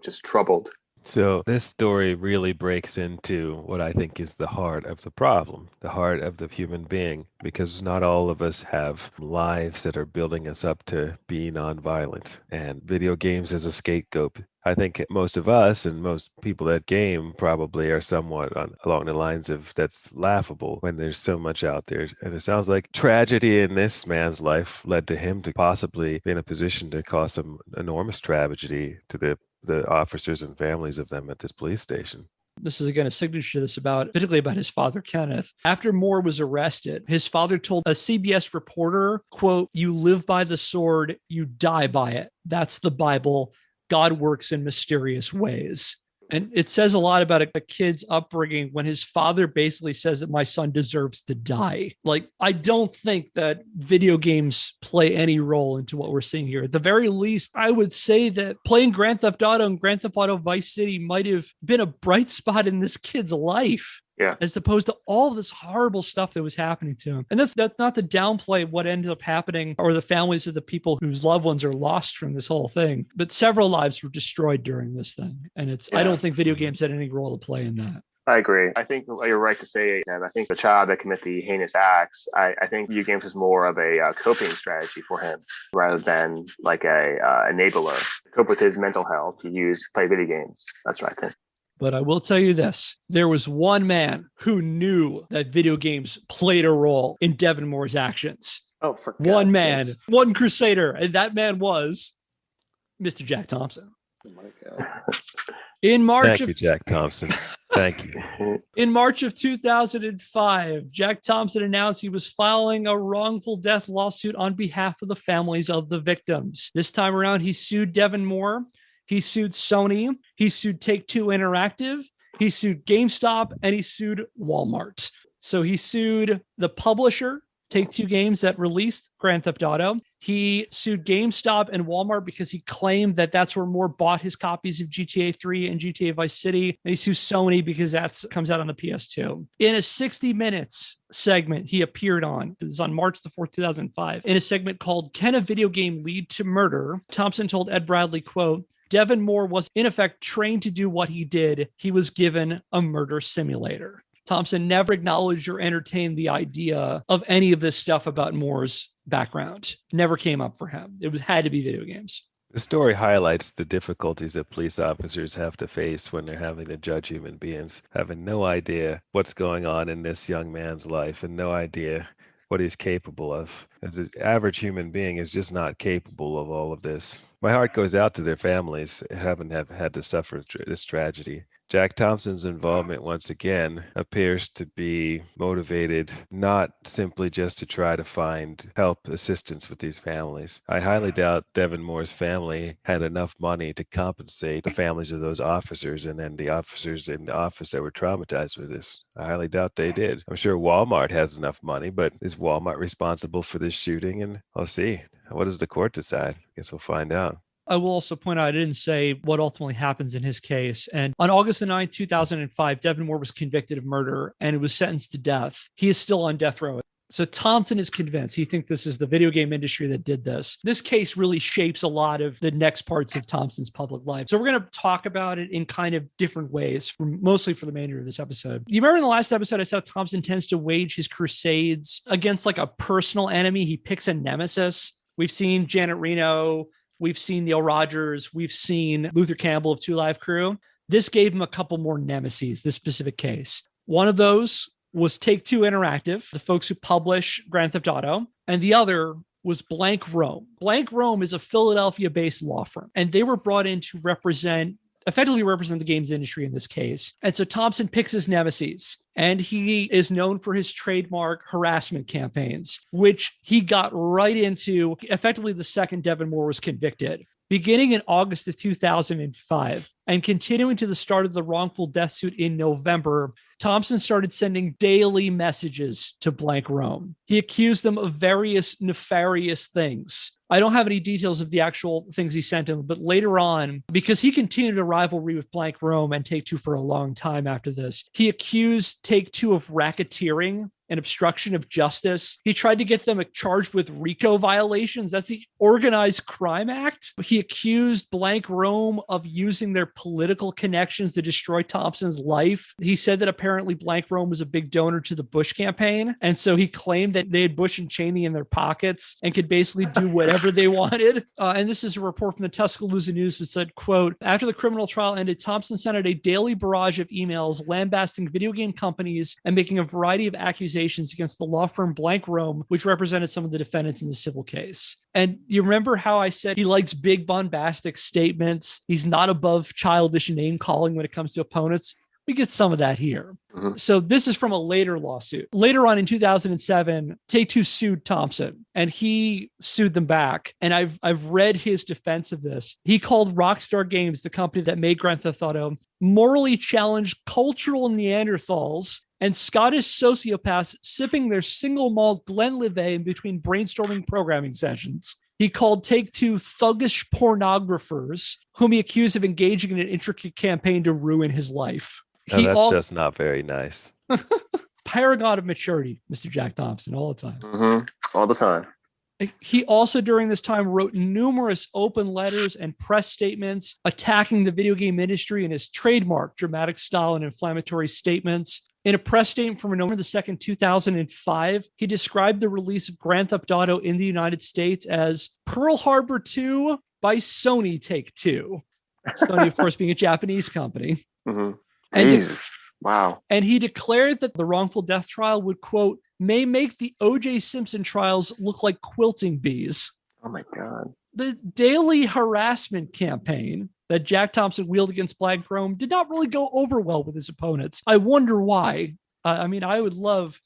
[SPEAKER 2] just troubled.
[SPEAKER 3] So this story really breaks into what I think is the heart of the problem, the heart of the human being, because not all of us have lives that are building us up to be nonviolent, and video games as a scapegoat. I think most of us and most people that game probably are somewhat along the lines of that's laughable when there's so much out there. And it sounds like tragedy in this man's life led to him to possibly be in a position to cause some enormous tragedy to the officers and families of them at this police station.
[SPEAKER 1] This is, again, a signature to this particularly about his father, Kenneth. After Moore was arrested, his father told a CBS reporter, quote, "You live by the sword, you die by it. That's the Bible. God works in mysterious ways." And it says a lot about a kid's upbringing when his father basically says that my son deserves to die. Like, I don't think that video games play any role into what we're seeing here. At the very least, I would say that playing Grand Theft Auto and Grand Theft Auto Vice City might have been a bright spot in this kid's life.
[SPEAKER 2] Yeah.
[SPEAKER 1] As opposed to all this horrible stuff that was happening to him. And that's not to downplay what ends up happening or the families of the people whose loved ones are lost from this whole thing. But several lives were destroyed during this thing. And I don't think video games had any role to play in that.
[SPEAKER 2] I agree. I think you're right to say, and I think the child that commit the heinous acts, I think video games is more of a coping strategy for him rather than like a enabler. To cope with his mental health, he play video games. That's what I think.
[SPEAKER 1] But I will tell you this, there was one man who knew that video games played a role in Devin Moore's actions.
[SPEAKER 4] Oh, for
[SPEAKER 1] one
[SPEAKER 4] God's
[SPEAKER 1] man,
[SPEAKER 4] sakes.
[SPEAKER 1] one crusader, and that man was Mr. Jack Thompson.
[SPEAKER 4] Oh my God.
[SPEAKER 1] In March
[SPEAKER 3] Thank you, Jack Thompson. Thank you.
[SPEAKER 1] In March of 2005, Jack Thompson announced he was filing a wrongful death lawsuit on behalf of the families of the victims. This time around, he sued Devin Moore. He sued Sony, he sued Take-Two Interactive, he sued GameStop, and he sued Walmart. So he sued the publisher, Take-Two Games, that released Grand Theft Auto. He sued GameStop and Walmart because he claimed that that's where Moore bought his copies of GTA 3 and GTA Vice City. And he sued Sony because that comes out on the PS2. In a 60 Minutes segment he appeared on, this is on March the 4th, 2005, in a segment called Can a Video Game Lead to Murder? Thompson told Ed Bradley, quote, Devin Moore was in effect trained to do what he did. He was given a murder simulator. Thompson never acknowledged or entertained the idea of any of this stuff about Moore's background. Never came up for him. It had to be video games.
[SPEAKER 3] The story highlights the difficulties that police officers have to face when they're having to judge human beings, having no idea what's going on in this young man's life and no idea what he's capable of. As an average human being is just not capable of all of this. My heart goes out to their families who haven't had to suffer this tragedy. Jack Thompson's involvement once again appears to be motivated not simply just to try to find help, assistance with these families. I highly doubt Devin Moore's family had enough money to compensate the families of those officers and then the officers in the office that were traumatized with this. I highly doubt they did. I'm sure Walmart has enough money, but is Walmart responsible for this shooting? And I'll see. What does the court decide? I guess we'll find out.
[SPEAKER 1] I will also point out, I didn't say what ultimately happens in his case. And on August the 9th, 2005, Devin Moore was convicted of murder and it was sentenced to death. He is still on death row. So Thompson is convinced. He thinks this is the video game industry that did this. This case really shapes a lot of the next parts of Thompson's public life. So we're going to talk about it in kind of different ways, mostly for the remainder of this episode. You remember in the last episode, I said Thompson tends to wage his crusades against like a personal enemy. He picks a nemesis. We've seen Janet Reno. We've seen Neil Rogers. We've seen Luther Campbell of Two Live Crew. This gave him a couple more nemesis, this specific case. One of those was Take-Two Interactive, the folks who publish Grand Theft Auto, and the other was Blank Rome. Blank Rome is a Philadelphia-based law firm, and they were brought in to effectively represent the games industry in this case. And so Thompson picks his nemesis, and he is known for his trademark harassment campaigns, which he got right into effectively the second Devin Moore was convicted. Beginning in August of 2005 and continuing to the start of the wrongful death suit in November, Thompson started sending daily messages to Blank Rome. He accused them of various nefarious things. I don't have any details of the actual things he sent him, but later on, because he continued a rivalry with Blank Rome and Take-Two for a long time after this, he accused Take-Two of racketeering and obstruction of justice. He tried to get them charged with RICO violations. That's the Organized Crime Act. He accused Blank Rome of using their political connections to destroy Thompson's life. He said that apparently Blank Rome was a big donor to the Bush campaign. And so he claimed that they had Bush and Cheney in their pockets and could basically do whatever they wanted. And this is a report from the Tuscaloosa News that said, quote, after the criminal trial ended, Thompson sent out a daily barrage of emails lambasting video game companies and making a variety of accusations against the law firm Blank Rome, which represented some of the defendants in the civil case. And you remember how I said he likes big bombastic statements. He's not above childish name calling when it comes to opponents. We get some of that here. Mm-hmm. So this is from a later lawsuit. Later on in 2007, Take-Two sued Thompson and he sued them back. And I've read his defense of this. He called Rockstar Games, the company that made Grand Theft Auto, morally challenged cultural Neanderthals and Scottish sociopaths sipping their single malt Glenlivet in between brainstorming programming sessions. He called Take-Two thuggish pornographers, whom he accused of engaging in an intricate campaign to ruin his life.
[SPEAKER 3] No, that's just not very nice.
[SPEAKER 1] Paragon of maturity, Mr. Jack Thompson, all the time.
[SPEAKER 2] Mm-hmm. All the time.
[SPEAKER 1] He also, during this time, wrote numerous open letters and press statements attacking the video game industry in his trademark dramatic style and inflammatory statements. In a press statement from November 2nd, 2005, he described the release of Grand Theft Auto in the United States as Pearl Harbor 2 by Sony Take-Two. Sony, of course, being a Japanese company.
[SPEAKER 2] Mm-hmm. Jesus. Wow.
[SPEAKER 1] And he declared that the wrongful death trial would, quote, may make the O.J. Simpson trials look like quilting bees.
[SPEAKER 2] Oh, my God.
[SPEAKER 1] The daily harassment campaign that Jack Thompson wielded against Blank Rome did not really go over well with his opponents. I wonder why. I mean, I would love,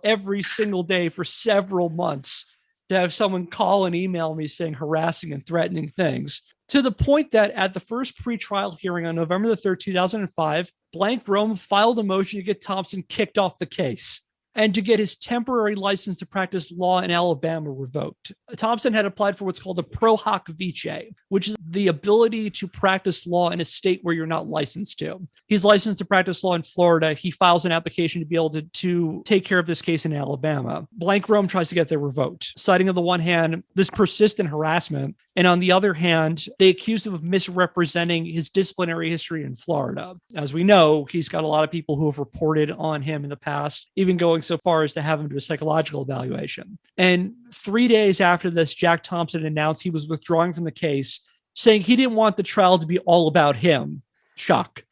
[SPEAKER 1] every single day for several months to have someone call and email me saying harassing and threatening things, to the point that at the first pretrial hearing on November the 3rd, 2005, Blank Rome filed a motion to get Thompson kicked off the case and to get his temporary license to practice law in Alabama revoked. Thompson had applied for what's called a pro hoc vice, which is the ability to practice law in a state where you're not licensed to. He's licensed to practice law in Florida. He files an application to be able to take care of this case in Alabama. Blank Rome tries to get that revoked, citing on the one hand, this persistent harassment, and on the other hand, they accused him of misrepresenting his disciplinary history in Florida. As we know, he's got a lot of people who have reported on him in the past, even going so far as to have him do a psychological evaluation. And 3 days after this, Jack Thompson announced he was withdrawing from the case, saying he didn't want the trial to be all about him. Shock.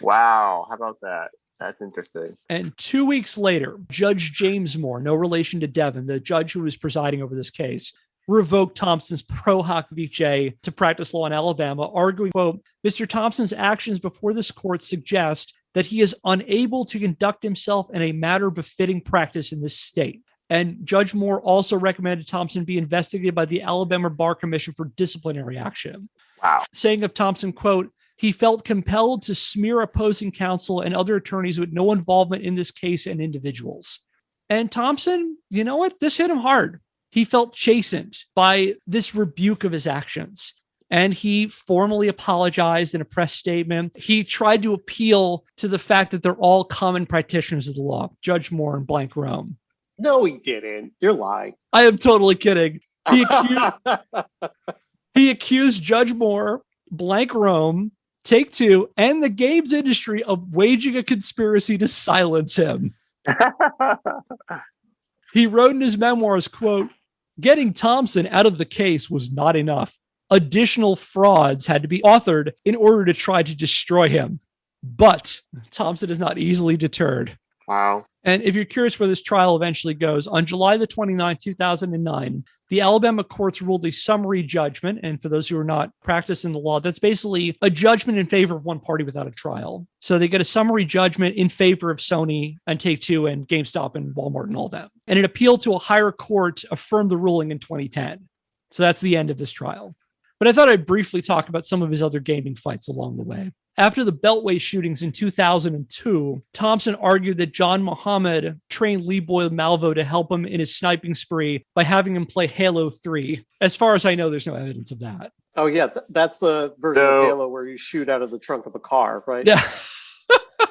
[SPEAKER 2] Wow. How about that? That's interesting.
[SPEAKER 1] And 2 weeks later, Judge James Moore, no relation to Devin, the judge who was presiding over this case, revoked Thompson's pro hoc vice to practice law in Alabama, arguing, quote, Mr. Thompson's actions before this court suggest that he is unable to conduct himself in a manner befitting practice in this state. And Judge Moore also recommended Thompson be investigated by the Alabama Bar Commission for disciplinary action.
[SPEAKER 2] Wow.
[SPEAKER 1] Saying of Thompson, quote, he felt compelled to smear opposing counsel and other attorneys with no involvement in this case and individuals. And Thompson, you know what? This hit him hard. He felt chastened by this rebuke of his actions. and he formally apologized in a press statement. He tried to appeal to the fact that they're all common practitioners of the law, Judge Moore and Blank Rome.
[SPEAKER 4] No, he didn't. You're lying.
[SPEAKER 1] I am totally kidding. He accused Judge Moore, Blank Rome, Take-Two, and the games industry of waging a conspiracy to silence him. He wrote in his memoirs, quote, "Getting Thompson out of the case was not enough. Additional frauds had to be authored in order to try to destroy him. But Thompson is not easily deterred."
[SPEAKER 2] Wow.
[SPEAKER 1] And if you're curious where this trial eventually goes, on July the 29th, 2009, the Alabama courts ruled a summary judgment. And for those who are not practicing the law, that's basically a judgment in favor of one party without a trial. So they get a summary judgment in favor of Sony and Take-Two and GameStop and Walmart and all that. And an appeal to a higher court affirmed the ruling in 2010. So that's the end of this trial. But I thought I'd briefly talk about some of his other gaming fights along the way. After the Beltway shootings in 2002, Thompson argued that John Muhammad trained Lee Boyd Malvo to help him in his sniping spree by having him play Halo 3. As far as I know, there's no evidence of that.
[SPEAKER 4] Oh, yeah. That's the version of Halo where you shoot out of the trunk of a car, right?
[SPEAKER 1] Yeah.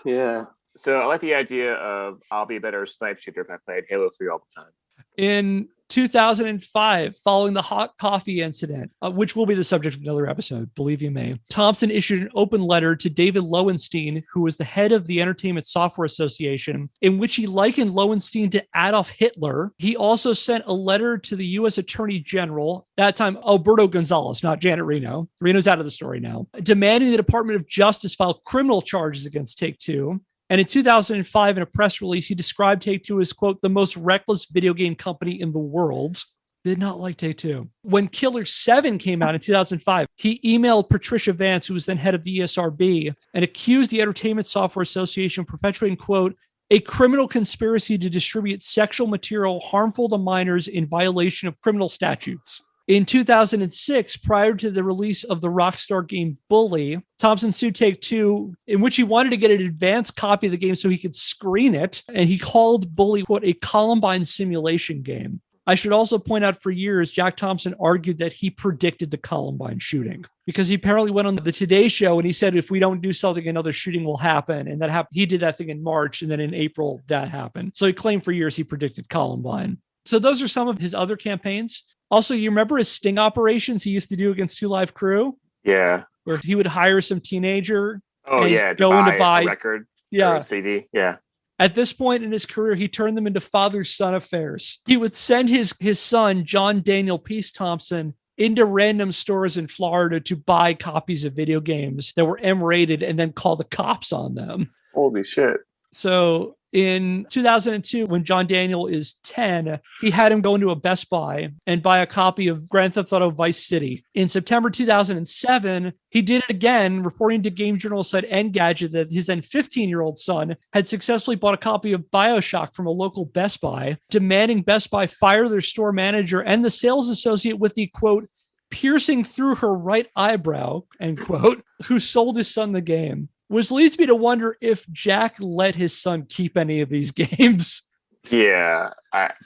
[SPEAKER 4] Yeah.
[SPEAKER 2] So I like the idea of I'll be a better snipe shooter if I played Halo 3 all the time.
[SPEAKER 1] In 2005, following the hot coffee incident, which will be the subject of another episode, believe you me, Thompson issued an open letter to David Lowenstein, who was the head of the Entertainment Software Association, in which he likened Lowenstein to Adolf Hitler. He also sent a letter to the U.S. Attorney General, that time Alberto Gonzalez, not Janet Reno. Reno's out of the story now, demanding the Department of Justice file criminal charges against Take-Two. And in 2005, in a press release, he described Take-Two as, quote, the most reckless video game company in the world. Did not like Take-Two. When Killer 7 came out in 2005, he emailed Patricia Vance, who was then head of the ESRB, and accused the Entertainment Software Association of perpetuating, quote, a criminal conspiracy to distribute sexual material harmful to minors in violation of criminal statutes. In 2006, prior to the release of the Rockstar game Bully, Thompson sued Take-Two, in which he wanted to get an advanced copy of the game so he could screen it, and he called Bully, quote, a Columbine simulation game. I should also point out, for years, Jack Thompson argued that he predicted the Columbine shooting, because he apparently went on the Today Show and he said, if we don't do something, another shooting will happen. And that happened. He did that thing in March, and then in April, that happened. So he claimed for years he predicted Columbine. So those are some of his other campaigns. Also, you remember his sting operations he used to do against 2 Live Crew?
[SPEAKER 2] Yeah.
[SPEAKER 1] Where he would hire some teenager.
[SPEAKER 2] Oh, yeah.
[SPEAKER 1] Go in to buy
[SPEAKER 2] a record.
[SPEAKER 1] Yeah.
[SPEAKER 2] Or a CD. Yeah.
[SPEAKER 1] At this point in his career, he turned them into father-son affairs. He would send his son, John Daniel Peace Thompson, into random stores in Florida to buy copies of video games that were M-rated and then call the cops on them.
[SPEAKER 2] Holy shit.
[SPEAKER 1] So in 2002, when John Daniel is 10, he had him go into a Best Buy and buy a copy of Grand Theft Auto Vice City. In September 2007, he did it again, reporting to game journal site Engadget that his then 15-year-old son had successfully bought a copy of BioShock from a local Best Buy, demanding Best Buy fire their store manager and the sales associate with the, quote, piercing through her right eyebrow, end quote, who sold his son the game. Which leads me to wonder if Jack let his son keep any of these games.
[SPEAKER 2] Yeah.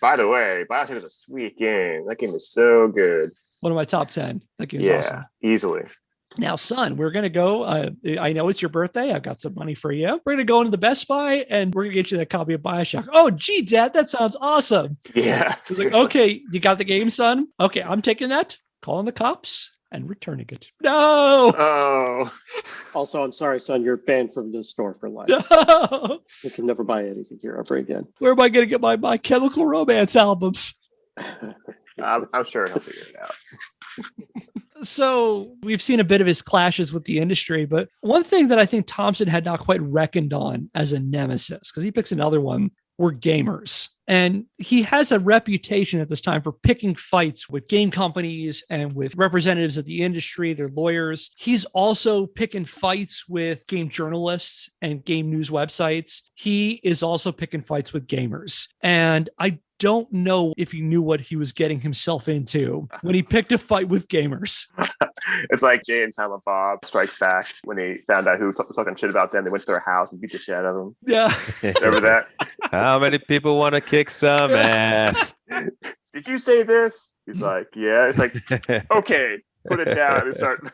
[SPEAKER 2] By the way, BioShock is a sweet game. That game is so good.
[SPEAKER 1] One of my top 10. That game's awesome.
[SPEAKER 2] Easily.
[SPEAKER 1] Now, son, we're going to go. I know it's your birthday. I've got some money for you. We're going to go into the Best Buy and we're going to get you that copy of BioShock. Oh, gee, Dad, that sounds awesome.
[SPEAKER 2] Yeah.
[SPEAKER 1] He's like, okay, you got the game, son? Okay, I'm taking that, calling the cops, and returning it. No.
[SPEAKER 2] Oh.
[SPEAKER 4] Also, I'm sorry, son. You're banned from this store for life.
[SPEAKER 1] No.
[SPEAKER 4] You can never buy anything here ever again.
[SPEAKER 1] Where am I going to get my Chemical Romance albums?
[SPEAKER 2] I'm sure he'll figure it out.
[SPEAKER 1] So we've seen a bit of his clashes with the industry, but one thing that I think Thompson had not quite reckoned on as a nemesis, because he picks another one, were gamers. And he has a reputation at this time for picking fights with game companies and with representatives of the industry, their lawyers. He's also picking fights with game journalists and game news websites. He is also picking fights with gamers. And I don't know if he knew what he was getting himself into when he picked a fight with gamers.
[SPEAKER 2] It's like Jay and Silent Bob Strikes Back when they found out who was talking shit about them. They went to their house and beat the shit out of them.
[SPEAKER 1] Yeah.
[SPEAKER 2] Remember that?
[SPEAKER 3] How many people want to kick some ass?
[SPEAKER 2] Did you say this? He's like, yeah. It's like, okay, put it down and start.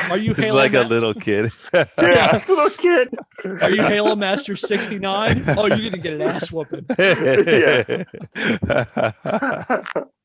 [SPEAKER 1] Are you
[SPEAKER 3] It's
[SPEAKER 1] Halo
[SPEAKER 3] like a little kid.
[SPEAKER 2] Yeah, it's a little kid.
[SPEAKER 1] Are you Halo Master 69? Oh, you're gonna get an ass whooping.
[SPEAKER 2] Yeah.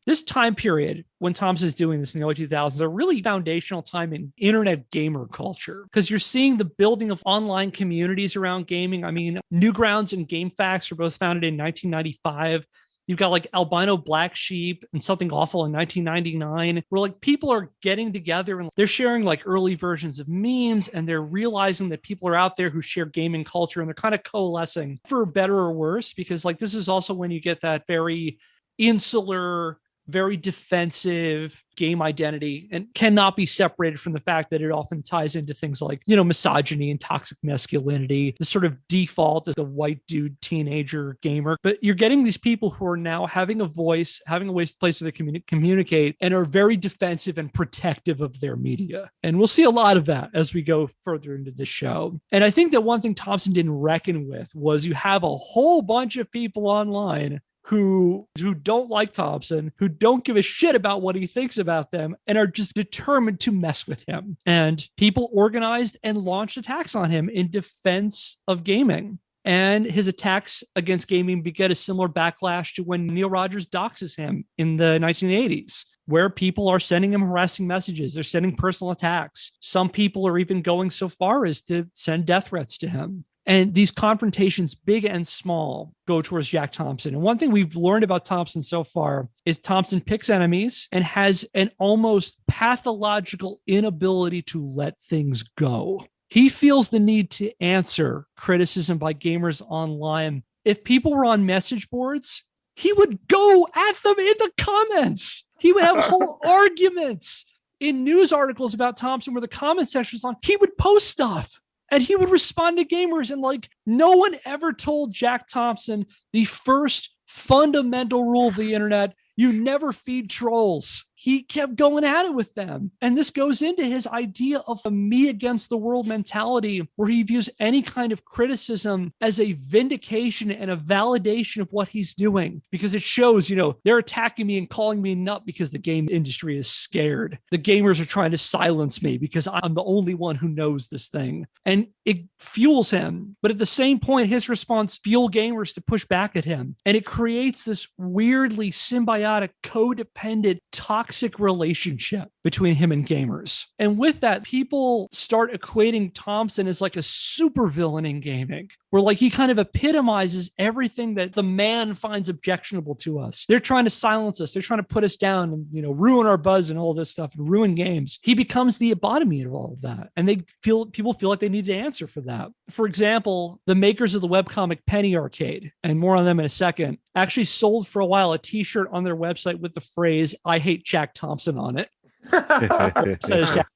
[SPEAKER 1] This time period when Thompson's doing this in the early 2000s is a really foundational time in internet gamer culture because you're seeing the building of online communities around gaming. I mean, Newgrounds and GameFAQs were both founded in 1995. You've got like Albino Black Sheep and Something Awful in 1999, where like people are getting together and they're sharing like early versions of memes and they're realizing that people are out there who share gaming culture and they're kind of coalescing for better or worse, because like this is also when you get that very insular, very defensive game identity and cannot be separated from the fact that it often ties into things like, you know, misogyny and toxic masculinity, the sort of default as the white dude teenager gamer. But you're getting these people who are now having a voice, having a place where they communicate and are very defensive and protective of their media. And we'll see a lot of that as we go further into the show. And I think that one thing Thompson didn't reckon with was you have a whole bunch of people online who don't like Thompson, who don't give a shit about what he thinks about them, and are just determined to mess with him. And people organized and launched attacks on him in defense of gaming. And his attacks against gaming beget a similar backlash to when Neil Rogers doxes him in the 1980s, where people are sending him harassing messages. They're sending personal attacks. Some people are even going so far as to send death threats to him. And these confrontations, big and small, go towards Jack Thompson. And one thing we've learned about Thompson so far is Thompson picks enemies and has an almost pathological inability to let things go. He feels the need to answer criticism by gamers online. If people were on message boards, he would go at them in the comments. He would have whole arguments in news articles about Thompson where the comment section was on. He would post stuff. And he would respond to gamers, and like no one ever told Jack Thompson the first fundamental rule of the internet: you never feed trolls. He kept going at it with them. And this goes into his idea of a me against the world mentality, where he views any kind of criticism as a vindication and a validation of what he's doing, because it shows, you know, they're attacking me and calling me a nut because the game industry is scared. The gamers are trying to silence me because I'm the only one who knows this thing. And it fuels him. But at the same point, his response fuels gamers to push back at him. And it creates this weirdly symbiotic, codependent, toxic relationship between him and gamers. And with that, people start equating Thompson as like a supervillain in gaming, where like he kind of epitomizes everything that the man finds objectionable to us. They're trying to silence us. They're trying to put us down and, you know, ruin our buzz and all this stuff and ruin games. He becomes the epitome of all of that. And people feel like they need to answer for that. For example, the makers of the webcomic Penny Arcade, and more on them in a second, actually sold for a while a t-shirt on their website with the phrase "I hate Jack Thompson" on it.
[SPEAKER 2] How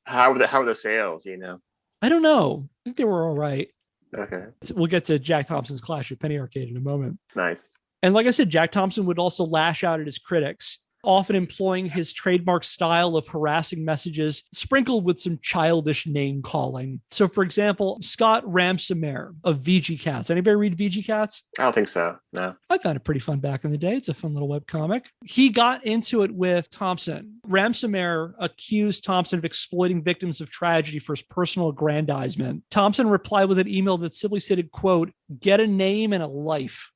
[SPEAKER 2] are the sales, you know?
[SPEAKER 1] I don't know. I think they were all right.
[SPEAKER 2] Okay.
[SPEAKER 1] We'll get to Jack Thompson's clash with Penny Arcade in a moment.
[SPEAKER 2] Nice.
[SPEAKER 1] And like I said, Jack Thompson would also lash out at his critics, often employing his trademark style of harassing messages sprinkled with some childish name calling. So, for example, Scott Ramsemer of VG Cats. Anybody read VG Cats?
[SPEAKER 2] I don't think so. No.
[SPEAKER 1] I found it pretty fun back in the day. It's a fun little webcomic. He got into it with Thompson. Ramsemer accused Thompson of exploiting victims of tragedy for his personal aggrandizement. Thompson replied with an email that simply stated, quote, "Get a name and a life."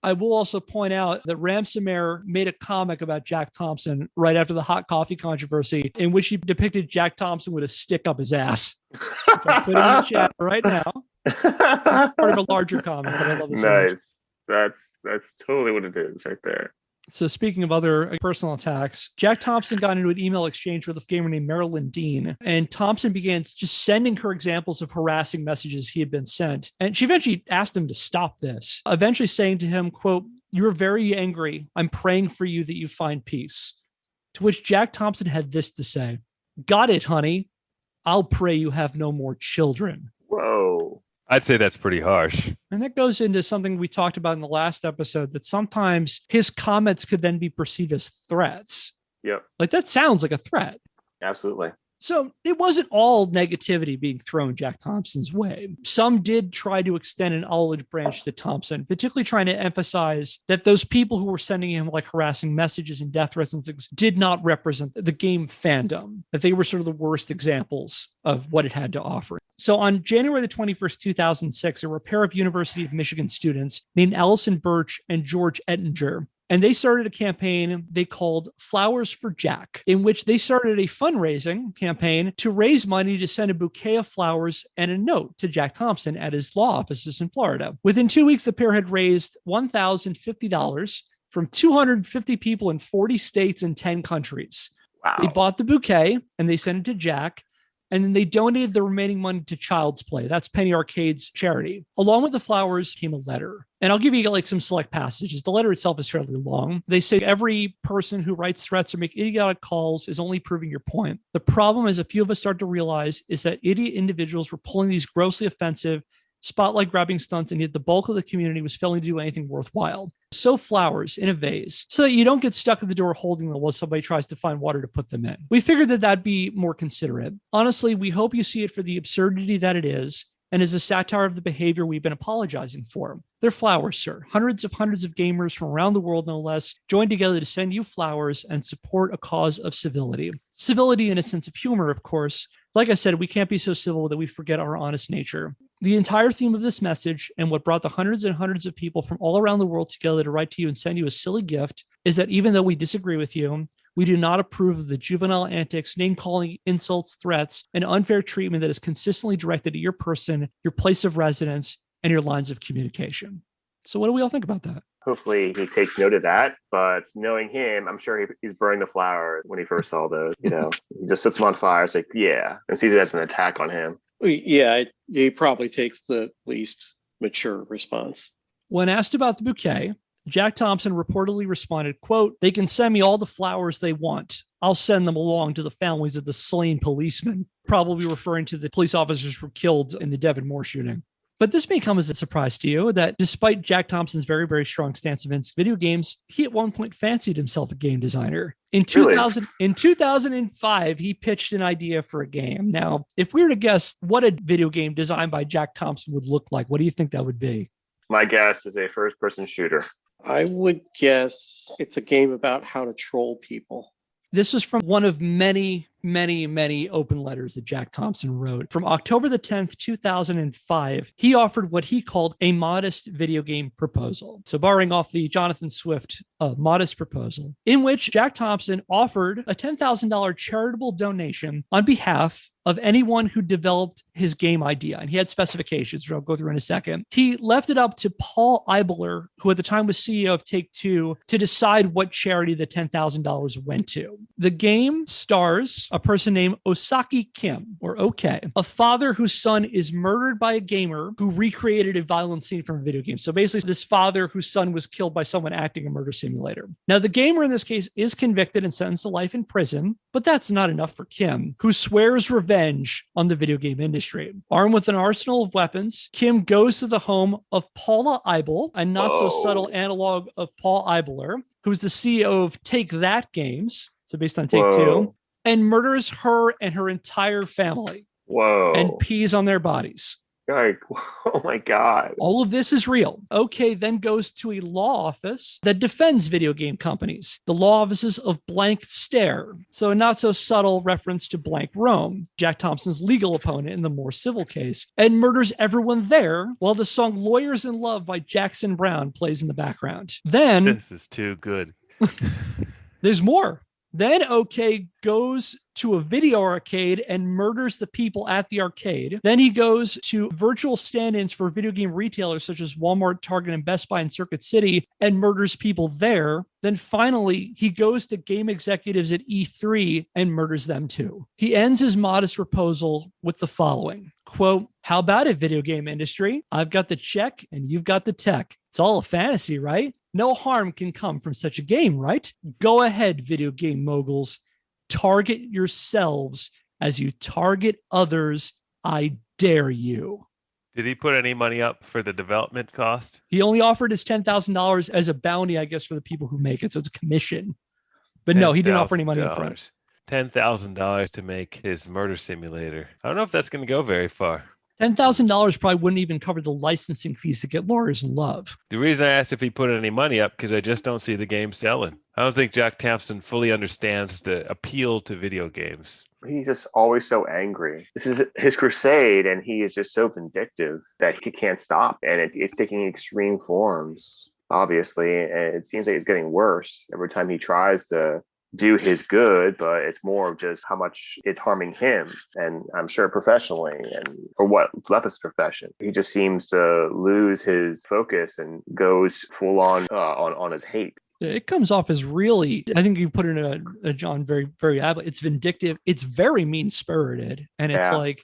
[SPEAKER 1] I will also point out that Ramsemer made a comic about Jack Thompson right after the hot coffee controversy, in which he depicted Jack Thompson with a stick up his ass. I put it in the chat right now. It's part of a larger comic, but I love this.
[SPEAKER 2] Nice. That's totally what it is right there.
[SPEAKER 1] So speaking of other personal attacks, Jack Thompson got into an email exchange with a gamer named Marilyn Dean, and Thompson began just sending her examples of harassing messages he had been sent. And she eventually asked him to stop this, eventually saying to him, quote, "You're very angry. I'm praying for you that you find peace." To which Jack Thompson had this to say: "Got it, honey. I'll pray you have no more children."
[SPEAKER 2] Whoa.
[SPEAKER 3] I'd say that's pretty harsh.
[SPEAKER 1] And that goes into something we talked about in the last episode, that sometimes his comments could then be perceived as threats.
[SPEAKER 2] Yep.
[SPEAKER 1] Like that sounds like a threat.
[SPEAKER 2] Absolutely.
[SPEAKER 1] So it wasn't all negativity being thrown Jack Thompson's way. Some did try to extend an olive branch to Thompson, particularly trying to emphasize that those people who were sending him like harassing messages and death threats and things did not represent the game fandom, that they were sort of the worst examples of what it had to offer. So on January the 21st, 2006, there were a pair of University of Michigan students named Allison Birch and George Ettinger. And they started a campaign they called Flowers for Jack, in which they started a fundraising campaign to raise money to send a bouquet of flowers and a note to Jack Thompson at his law offices in Florida. Within 2 weeks, the pair had raised $1,050 from 250 people in 40 states and 10 countries.
[SPEAKER 2] Wow.
[SPEAKER 1] They bought the bouquet and they sent it to Jack. And then they donated the remaining money to Child's Play. That's Penny Arcade's charity. Along with the flowers came a letter. And I'll give you like some select passages. The letter itself is fairly long. They say every person who writes threats or make idiotic calls is only proving your point. The problem, as a few of us start to realize, is that idiot individuals were pulling these grossly offensive spotlight grabbing stunts, and yet the bulk of the community was failing to do anything worthwhile. Sow flowers in a vase so that you don't get stuck at the door holding them while somebody tries to find water to put them in. We figured that that'd be more considerate. Honestly, we hope you see it for the absurdity that it is and as a satire of the behavior we've been apologizing for. They're flowers, sir. Hundreds of gamers from around the world, no less, joined together to send you flowers and support a cause of civility. Civility in a sense of humor, of course. Like I said, we can't be so civil that we forget our honest nature. The entire theme of this message and what brought the hundreds and hundreds of people from all around the world together to write to you and send you a silly gift is that even though we disagree with you, we do not approve of the juvenile antics, name-calling, insults, threats, and unfair treatment that is consistently directed at your person, your place of residence, and your lines of communication. So what do we all think about that?
[SPEAKER 2] Hopefully he takes note of that, but knowing him, I'm sure he's burning the flowers when he first saw those, he just sets them on fire. It's like, yeah, and sees it as an attack on him.
[SPEAKER 4] Yeah, he probably takes the least mature response.
[SPEAKER 1] When asked about the bouquet, Jack Thompson reportedly responded, quote, "They can send me all the flowers they want. I'll send them along to the families of the slain policemen," probably referring to the police officers who were killed in the Devon Moore shooting. But this may come as a surprise to you that despite Jack Thompson's very, very strong stance against video games, he at one point fancied himself a game designer. In 2005, he pitched an idea for a game. Now, if we were to guess what a video game designed by Jack Thompson would look like, what do you think that would be?
[SPEAKER 2] My guess is a first-person shooter.
[SPEAKER 4] I would guess it's a game about how to troll people.
[SPEAKER 1] This was from one of many, many, many open letters that Jack Thompson wrote. From October the 10th, 2005, he offered what he called a modest video game proposal. So borrowing off the Jonathan Swift modest proposal, in which Jack Thompson offered a $10,000 charitable donation on behalf of anyone who developed his game idea. And he had specifications, which I'll go through in a second. He left it up to Paul Eibler, who at the time was CEO of Take-Two, to decide what charity the $10,000 went to. The game stars a person named Osaki Kim, or OK, a father whose son is murdered by a gamer who recreated a violent scene from a video game. So basically, this father whose son was killed by someone acting a murder simulator. Now, the gamer in this case is convicted and sentenced to life in prison, but that's not enough for Kim, who swears revenge on the video game industry. Armed with an arsenal of weapons, Kim goes to the home of Paula Eibel, a not-so-subtle analog of Paul Eibler, who's the CEO of Take That Games, so based on Take-Two, and murders her and her entire family. And pees on their bodies.
[SPEAKER 2] Like, oh my God.
[SPEAKER 1] All of this is real. OK then goes to a law office that defends video game companies, the law offices of Blank Stare. So a not so subtle reference to Blank Rome, Jack Thompson's legal opponent in the more civil case, and murders everyone there while the song Lawyers in Love by Jackson Browne plays in the background. Then
[SPEAKER 3] this is too good.
[SPEAKER 1] There's more. Then OK goes to a video arcade and murders the people at the arcade. Then he goes to virtual stand-ins for video game retailers such as Walmart, Target, and Best Buy in Circuit City and murders people there. Then finally, he goes to game executives at E3 and murders them too. He ends his modest proposal with the following, quote, "How about it, video game industry? I've got the check and you've got the tech. It's all a fantasy, right? No harm can come from such a game, right? Go ahead, video game moguls. Target yourselves as you target others. I dare you."
[SPEAKER 3] Did he put any money up for the development cost?
[SPEAKER 1] He only offered his $10,000 as a bounty, I guess, for the people who make it. So it's a commission. But no, he didn't offer any money up front.
[SPEAKER 3] $10,000 to make his murder simulator. I don't know if that's going to go very far.
[SPEAKER 1] $10,000 probably wouldn't even cover the licensing fees to get lawyers in love.
[SPEAKER 3] The reason I asked if he put any money up, because I just don't see the game selling. I don't think Jack Thompson fully understands the appeal to video games.
[SPEAKER 2] He's just always so angry. This is his crusade, and he is just so vindictive that he can't stop. And it's taking extreme forms, obviously. And it seems like it's getting worse every time he tries to do his good, but it's more of just how much it's harming him, and I'm sure professionally, and for what left his profession. He just seems to lose his focus and goes full on his hate.
[SPEAKER 1] It comes off as really, I think you put it in a John very, very aptly. It's vindictive. It's very mean-spirited, and it's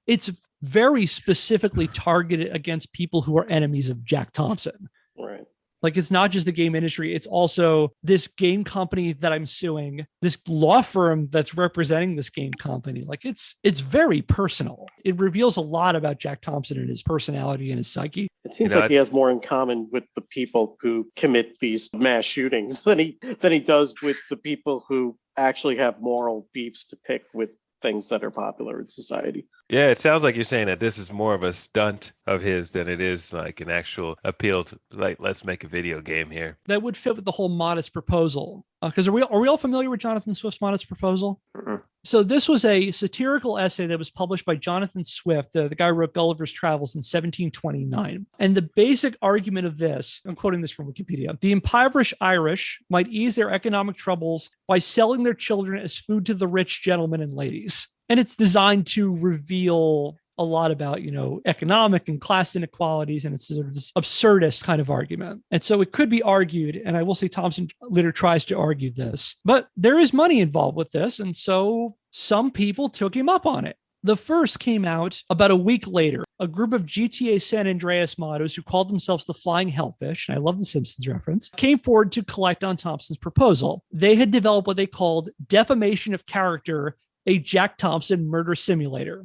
[SPEAKER 1] it's very specifically targeted against people who are enemies of Jack Thompson.
[SPEAKER 4] Right.
[SPEAKER 1] Like, it's not just the game industry. It's also this game company that I'm suing, this law firm that's representing this game company. Like, it's very personal. It reveals a lot about Jack Thompson and his personality and his psyche.
[SPEAKER 4] It seems like he has more in common with the people who commit these mass shootings than he does with the people who actually have moral beefs to pick with things that are popular in society.
[SPEAKER 3] Yeah, it sounds like you're saying that this is more of a stunt of his than it is like an actual appeal to, like, let's make a video game here.
[SPEAKER 1] That would fit with the whole Modest Proposal. Because are we all familiar with Jonathan Swift's Modest Proposal?
[SPEAKER 2] Mm-mm.
[SPEAKER 1] So this was a satirical essay that was published by Jonathan Swift, the guy who wrote Gulliver's Travels in 1729. And the basic argument of this, I'm quoting this from Wikipedia, the impoverished Irish might ease their economic troubles by selling their children as food to the rich gentlemen and ladies. And it's designed to reveal a lot about, economic and class inequalities, and it's sort of this absurdist kind of argument. And so it could be argued, and I will say Thompson later tries to argue this, but there is money involved with this, and so some people took him up on it. The first came out about a week later. A group of GTA San Andreas modders who called themselves the Flying Hellfish, and I love the Simpsons reference, came forward to collect on Thompson's proposal. They had developed what they called Defamation of Character, a Jack Thompson murder simulator,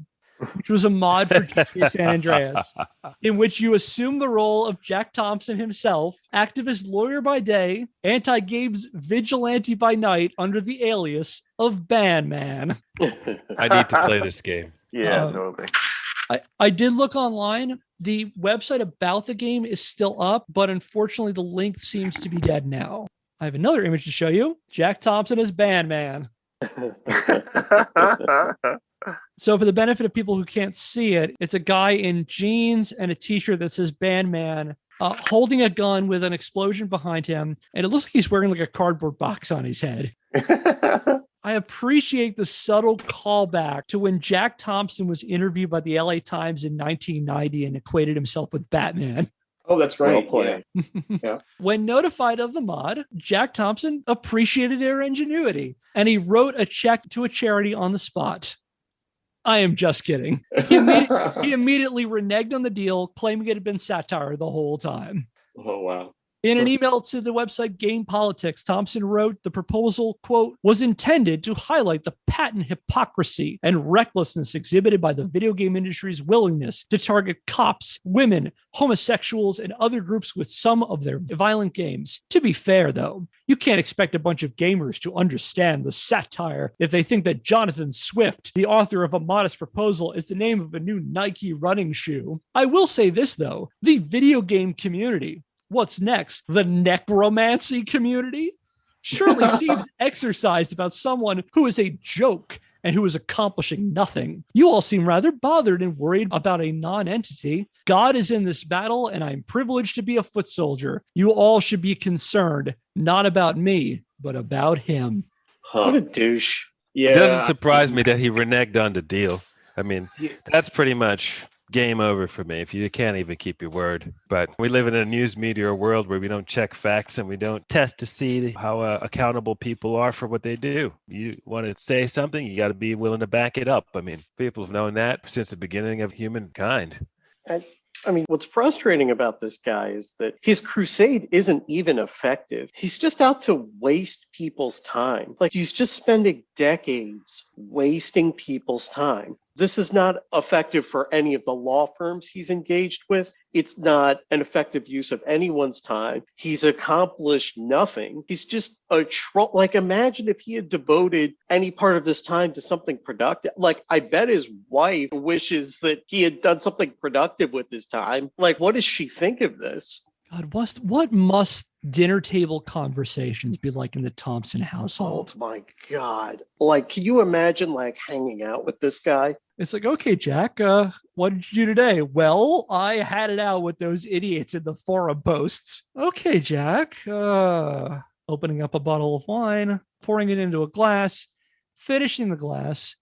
[SPEAKER 1] which was a mod for GTA San Andreas, in which you assume the role of Jack Thompson himself, activist lawyer by day, anti-games vigilante by night, under the alias of Bandman.
[SPEAKER 3] I need to play this game.
[SPEAKER 2] Yeah, totally.
[SPEAKER 1] I did look online. The website about the game is still up, but unfortunately the link seems to be dead now. I have another image to show you. Jack Thompson as Bandman. So for the benefit of people who can't see it, it's a guy in jeans and a t-shirt that says Bandman, holding a gun with an explosion behind him. And it looks like he's wearing like a cardboard box on his head. I appreciate the subtle callback to when Jack Thompson was interviewed by the LA Times in 1990 and equated himself with Batman.
[SPEAKER 8] Oh, that's right.
[SPEAKER 2] Well
[SPEAKER 8] Yeah.
[SPEAKER 1] When notified of the mod, Jack Thompson appreciated their ingenuity, and he wrote a check to a charity on the spot. I am just kidding. He immediately reneged on the deal, claiming it had been satire the whole time.
[SPEAKER 8] Oh, wow.
[SPEAKER 1] In an email to the website Game Politics, Thompson wrote the proposal, quote, was intended to highlight the patent hypocrisy and recklessness exhibited by the video game industry's willingness to target cops, women, homosexuals, and other groups with some of their violent games. To be fair, though, you can't expect a bunch of gamers to understand the satire if they think that Jonathan Swift, the author of A Modest Proposal, is the name of a new Nike running shoe. I will say this, though, the video game community, what's next? The necromancy community? Surely seems exercised about someone who is a joke and who is accomplishing nothing. You all seem rather bothered and worried about a non-entity. God is in this battle, and I'm privileged to be a foot soldier. You all should be concerned, not about me, but about him.
[SPEAKER 4] What a douche.
[SPEAKER 8] Yeah.
[SPEAKER 3] It doesn't surprise me that he reneged on the deal. I mean, that's pretty much game over for me if you can't even keep your word. But we live in a news media world where we don't check facts and we don't test to see how accountable people are for what they do. You want to say something, you got to be willing to back it up. I mean, people have known that since the beginning of humankind.
[SPEAKER 4] I mean, what's frustrating about this guy is that his crusade isn't even effective. He's just out to waste people's time. Like, he's just spending decades wasting people's time. This is not effective for any of the law firms he's engaged with. It's not an effective use of anyone's time. He's accomplished nothing. He's just a troll. Like, imagine if he had devoted any part of this time to something productive. Like, I bet his wife wishes that he had done something productive with his time. Like, what does she think of this?
[SPEAKER 1] God, what must dinner table conversations be like in the Thompson household?
[SPEAKER 4] Oh my God. Like, can you imagine like hanging out with this guy?
[SPEAKER 1] It's like, okay, Jack, what did you do today? Well, I had it out with those idiots in the forum posts. Okay, Jack, opening up a bottle of wine, pouring it into a glass, finishing the glass,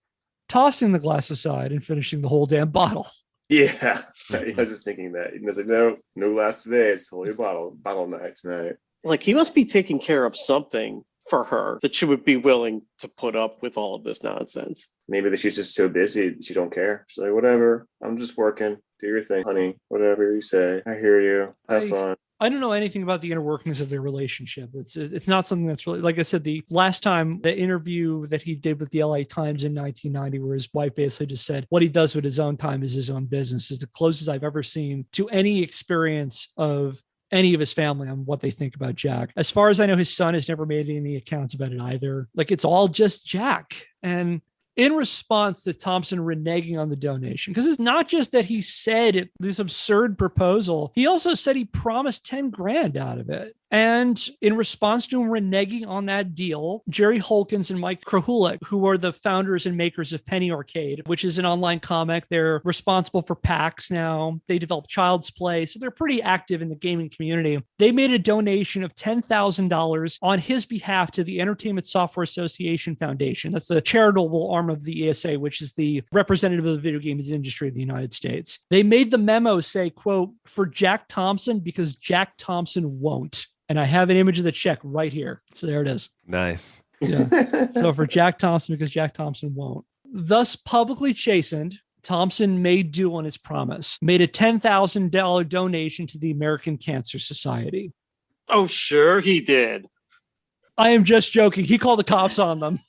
[SPEAKER 1] tossing the glass aside, and finishing the whole damn bottle.
[SPEAKER 8] Yeah, I was just thinking that. And I was like, no glass today. It's totally a bottle night tonight.
[SPEAKER 4] Like, he must be taking care of something for her that she would be willing to put up with all of this nonsense.
[SPEAKER 8] Maybe that she's just so busy she don't care. She's like, whatever, I'm just working. Do your thing, honey. Whatever you say. I hear you. Have fun.
[SPEAKER 1] I don't know anything about the inner workings of their relationship. It's not something that's really, like I said, the last time, the interview that he did with the LA Times in 1990, where his wife basically just said, what he does with his own time is his own business, is the closest I've ever seen to any experience of any of his family on what they think about Jack. As far as I know, his son has never made any accounts about it either. Like, it's all just Jack. And in response to Thompson reneging on the donation, because it's not just that he said this absurd proposal, he also said he promised 10 grand out of it. And in response to him reneging on that deal, Jerry Holkins and Mike Krahulik, who are the founders and makers of Penny Arcade, which is an online comic, they're responsible for PAX now. They develop Child's Play, so they're pretty active in the gaming community. They made a donation of $10,000 on his behalf to the Entertainment Software Association Foundation. That's the charitable arm of the ESA, which is the representative of the video games industry of the United States. They made the memo say, quote, for Jack Thompson, because Jack Thompson won't. And I have an image of the check right here. So there it is.
[SPEAKER 3] Nice.
[SPEAKER 1] Yeah. So for Jack Thompson, because Jack Thompson won't. Thus publicly chastened, Thompson made due on his promise, made a $10,000 donation to the American Cancer Society.
[SPEAKER 4] Oh, sure he did.
[SPEAKER 1] I am just joking. He called the cops on them.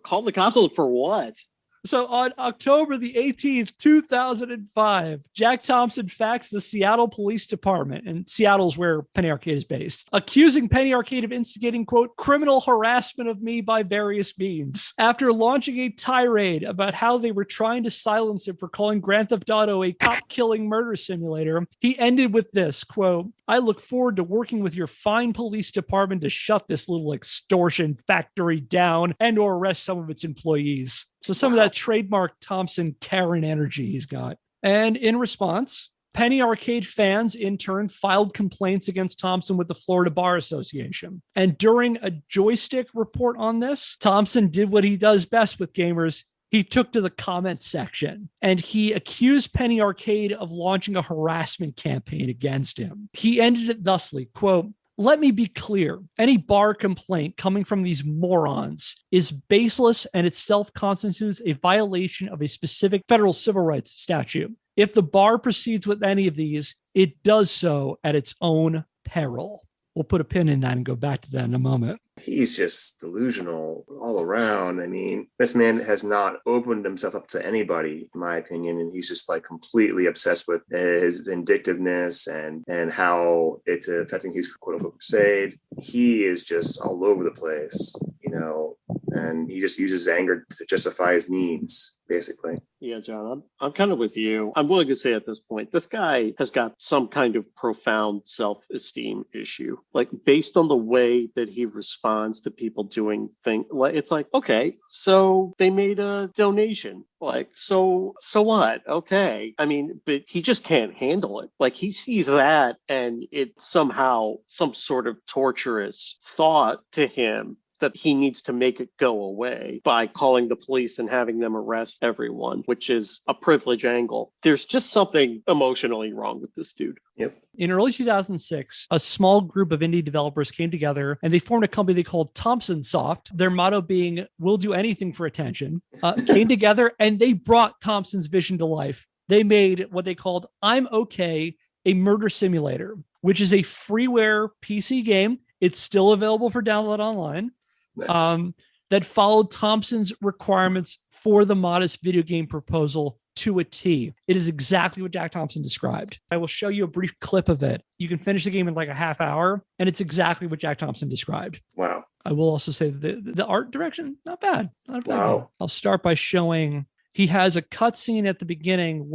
[SPEAKER 4] Called the cops for what?
[SPEAKER 1] So on October the 18th, 2005, Jack Thompson faxed the Seattle Police Department, and Seattle's where Penny Arcade is based, accusing Penny Arcade of instigating, quote, criminal harassment of me by various means. After launching a tirade about how they were trying to silence him for calling Grand Theft Auto a cop-killing murder simulator, he ended with this, quote, I look forward to working with your fine police department to shut this little extortion factory down and or arrest some of its employees. So some of that trademark Thompson Karen energy he's got. And in response, Penny Arcade fans in turn filed complaints against Thompson with the Florida Bar Association. And during a joystick report on this, Thompson did what he does best with gamers. He took to the comments section and he accused Penny Arcade of launching a harassment campaign against him. He ended it thusly, quote, let me be clear. Any bar complaint coming from these morons is baseless and itself constitutes a violation of a specific federal civil rights statute. If the bar proceeds with any of these, it does so at its own peril. We'll put a pin in that and go back to that in a moment.
[SPEAKER 8] He's just delusional all around. I mean, this man has not opened himself up to anybody, in my opinion, and he's just like completely obsessed with his vindictiveness and how it's affecting his quote-unquote crusade. He is just all over the place, you know, and he just uses anger to justify his means, basically.
[SPEAKER 4] Yeah, John, I'm kind of with you. I'm willing to say at this point, this guy has got some kind of profound self-esteem issue. Like, based on the way that he responds to people doing things, like, it's like, okay, so they made a donation. Like, so what? Okay. I mean, but he just can't handle it. Like, he sees that and it's somehow some sort of torturous thought to him that he needs to make it go away by calling the police and having them arrest everyone, which is a privilege angle. There's just something emotionally wrong with this dude.
[SPEAKER 8] Yep.
[SPEAKER 1] In early 2006, a small group of indie developers came together and they formed a company they called Thompson Soft. Their motto being, we'll do anything for attention, came together and they brought Thompson's vision to life. They made what they called I'm Okay, a murder simulator, which is a freeware PC game. It's still available for download online.
[SPEAKER 8] Nice.
[SPEAKER 1] that followed Thompson's requirements for the modest video game proposal to a T. It is exactly what Jack Thompson described. I will show you a brief clip of it. You can finish the game in like a half hour, and it's exactly what Jack Thompson described.
[SPEAKER 8] Wow.
[SPEAKER 1] I will also say that the art direction, not bad. Not a bad
[SPEAKER 8] Wow.
[SPEAKER 1] game. I'll start by showing he has a cutscene at the beginning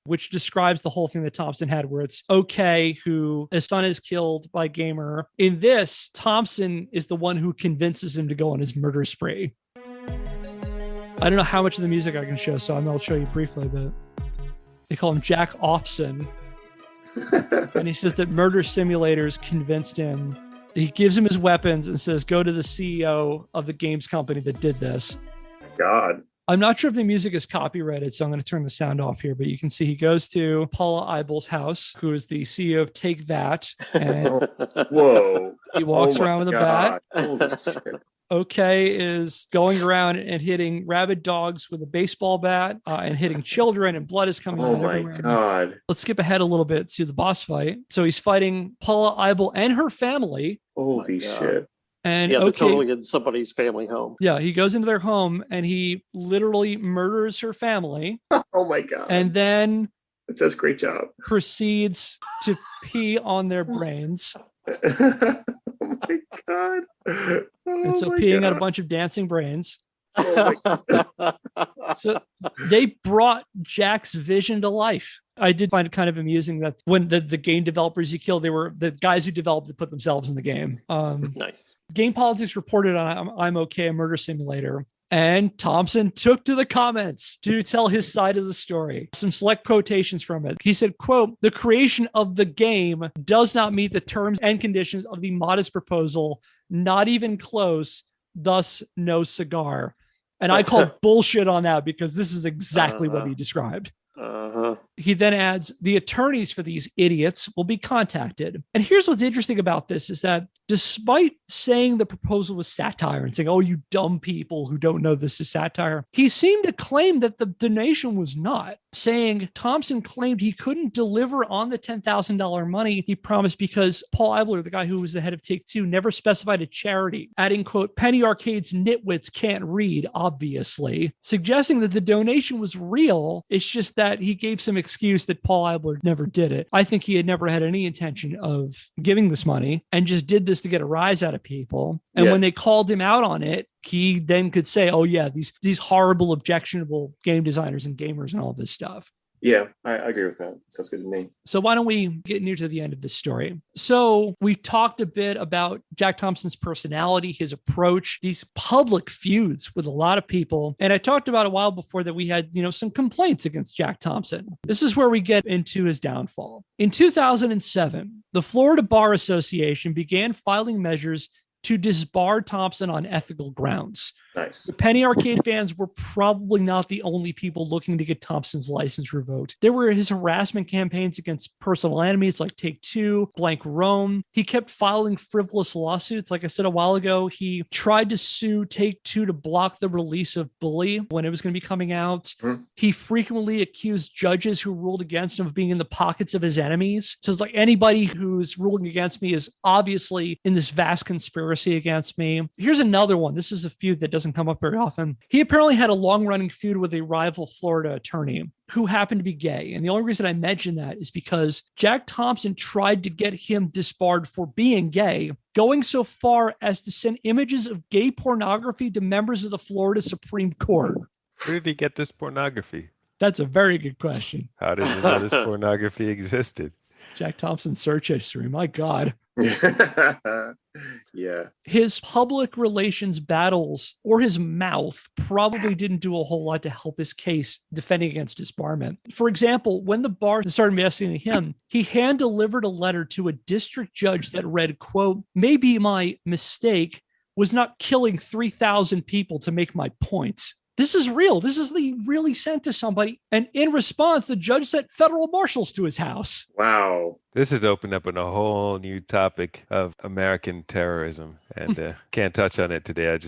[SPEAKER 1] which describes the whole thing that Thompson had, where it's OK, who his son is killed by Gamer. In this, Thompson is the one who convinces him to go on his murder spree. I don't know how much of the music I can show, so I'll show you briefly, but they call him Jack Thompson. And he says that murder simulators convinced him. He gives him his weapons and says, go to the CEO of the games company that did this.
[SPEAKER 8] God.
[SPEAKER 1] I'm not sure if the music is copyrighted, so I'm going to turn the sound off here, but you can see he goes to Paula Abel's house, who is the CEO of Take That. And
[SPEAKER 8] whoa.
[SPEAKER 1] He walks around with a bat.
[SPEAKER 8] Holy shit.
[SPEAKER 1] OK is going around and hitting rabid dogs with a baseball bat and hitting children, and blood is coming out everywhere.
[SPEAKER 8] Oh my God.
[SPEAKER 1] Let's skip ahead a little bit to the boss fight. So he's fighting Paula Abel and her family.
[SPEAKER 8] Holy shit.
[SPEAKER 1] And
[SPEAKER 4] they're
[SPEAKER 1] OK,
[SPEAKER 4] totally in somebody's family home.
[SPEAKER 1] Yeah, he goes into their home and he literally murders her family.
[SPEAKER 8] Oh my God.
[SPEAKER 1] And then
[SPEAKER 8] it says great job.
[SPEAKER 1] Proceeds to pee on their brains.
[SPEAKER 8] Oh my God.
[SPEAKER 1] And so peeing out a bunch of dancing brains.
[SPEAKER 8] Oh my
[SPEAKER 1] So they brought Jack's vision to life. I did find it kind of amusing that when the game developers he killed, they were the guys who developed it put themselves in the game.
[SPEAKER 4] Nice.
[SPEAKER 1] Game Politics reported on I'm OK, a murder simulator. And Thompson took to the comments to tell his side of the story. Some select quotations from it. He said, quote, the creation of the game does not meet the terms and conditions of the modest proposal, not even close, thus no cigar. And I call bullshit on that because this is exactly what he described. He then adds, the attorneys for these idiots will be contacted. And here's what's interesting about this is that despite saying the proposal was satire and saying, oh, you dumb people who don't know this is satire, he seemed to claim that the donation was not, saying Thompson claimed he couldn't deliver on the $10,000 money he promised because Paul Abler, the guy who was the head of Take-Two, never specified a charity, adding, quote, Penny Arcade's nitwits can't read, obviously, suggesting that the donation was real. It's just that he gave some excuse that Paul Abler never did it. I think he had never had any intention of giving this money and just did this to get a rise out of people. And when they called him out on it, he then could say, oh yeah, these horrible, objectionable game designers and gamers and all this stuff.
[SPEAKER 8] Yeah, I agree with that. Sounds good to me.
[SPEAKER 1] So why don't we get near to the end of this story? So we've talked a bit about Jack Thompson's personality, his approach, these public feuds with a lot of people. And I talked about a while before that we had, some complaints against Jack Thompson. This is where we get into his downfall. In 2007, the Florida Bar Association began filing measures to disbar Thompson on ethical grounds.
[SPEAKER 8] Nice.
[SPEAKER 1] The Penny Arcade fans were probably not the only people looking to get Thompson's license revoked. There were his harassment campaigns against personal enemies like Take-Two, Blank Rome. He kept filing frivolous lawsuits. Like I said a while ago, he tried to sue Take-Two to block the release of Bully when it was going to be coming out. He frequently accused judges who ruled against him of being in the pockets of his enemies. So it's like anybody who's ruling against me is obviously in this vast conspiracy against me. Here's another one. This is a feud that doesn't come up very often. He apparently had a long-running feud with a rival Florida attorney who happened to be gay. And the only reason I mention that is because Jack Thompson tried to get him disbarred for being gay, going so far as to send images of gay pornography to members of the Florida Supreme Court.
[SPEAKER 3] Where did he get this pornography?
[SPEAKER 1] That's a very good question.
[SPEAKER 3] How did he know this pornography existed?
[SPEAKER 1] Jack Thompson's search history. My God.
[SPEAKER 8] Yeah.
[SPEAKER 1] His public relations battles or his mouth probably didn't do a whole lot to help his case defending against disbarment. For example, when the bar started investigating him, he hand-delivered a letter to a district judge that read, quote, maybe my mistake was not killing 3,000 people to make my points. This is real. This is really sent to somebody. And in response, the judge sent federal marshals to his house.
[SPEAKER 8] Wow.
[SPEAKER 3] This has opened up in a whole new topic of American terrorism. And can't touch on it today. I'm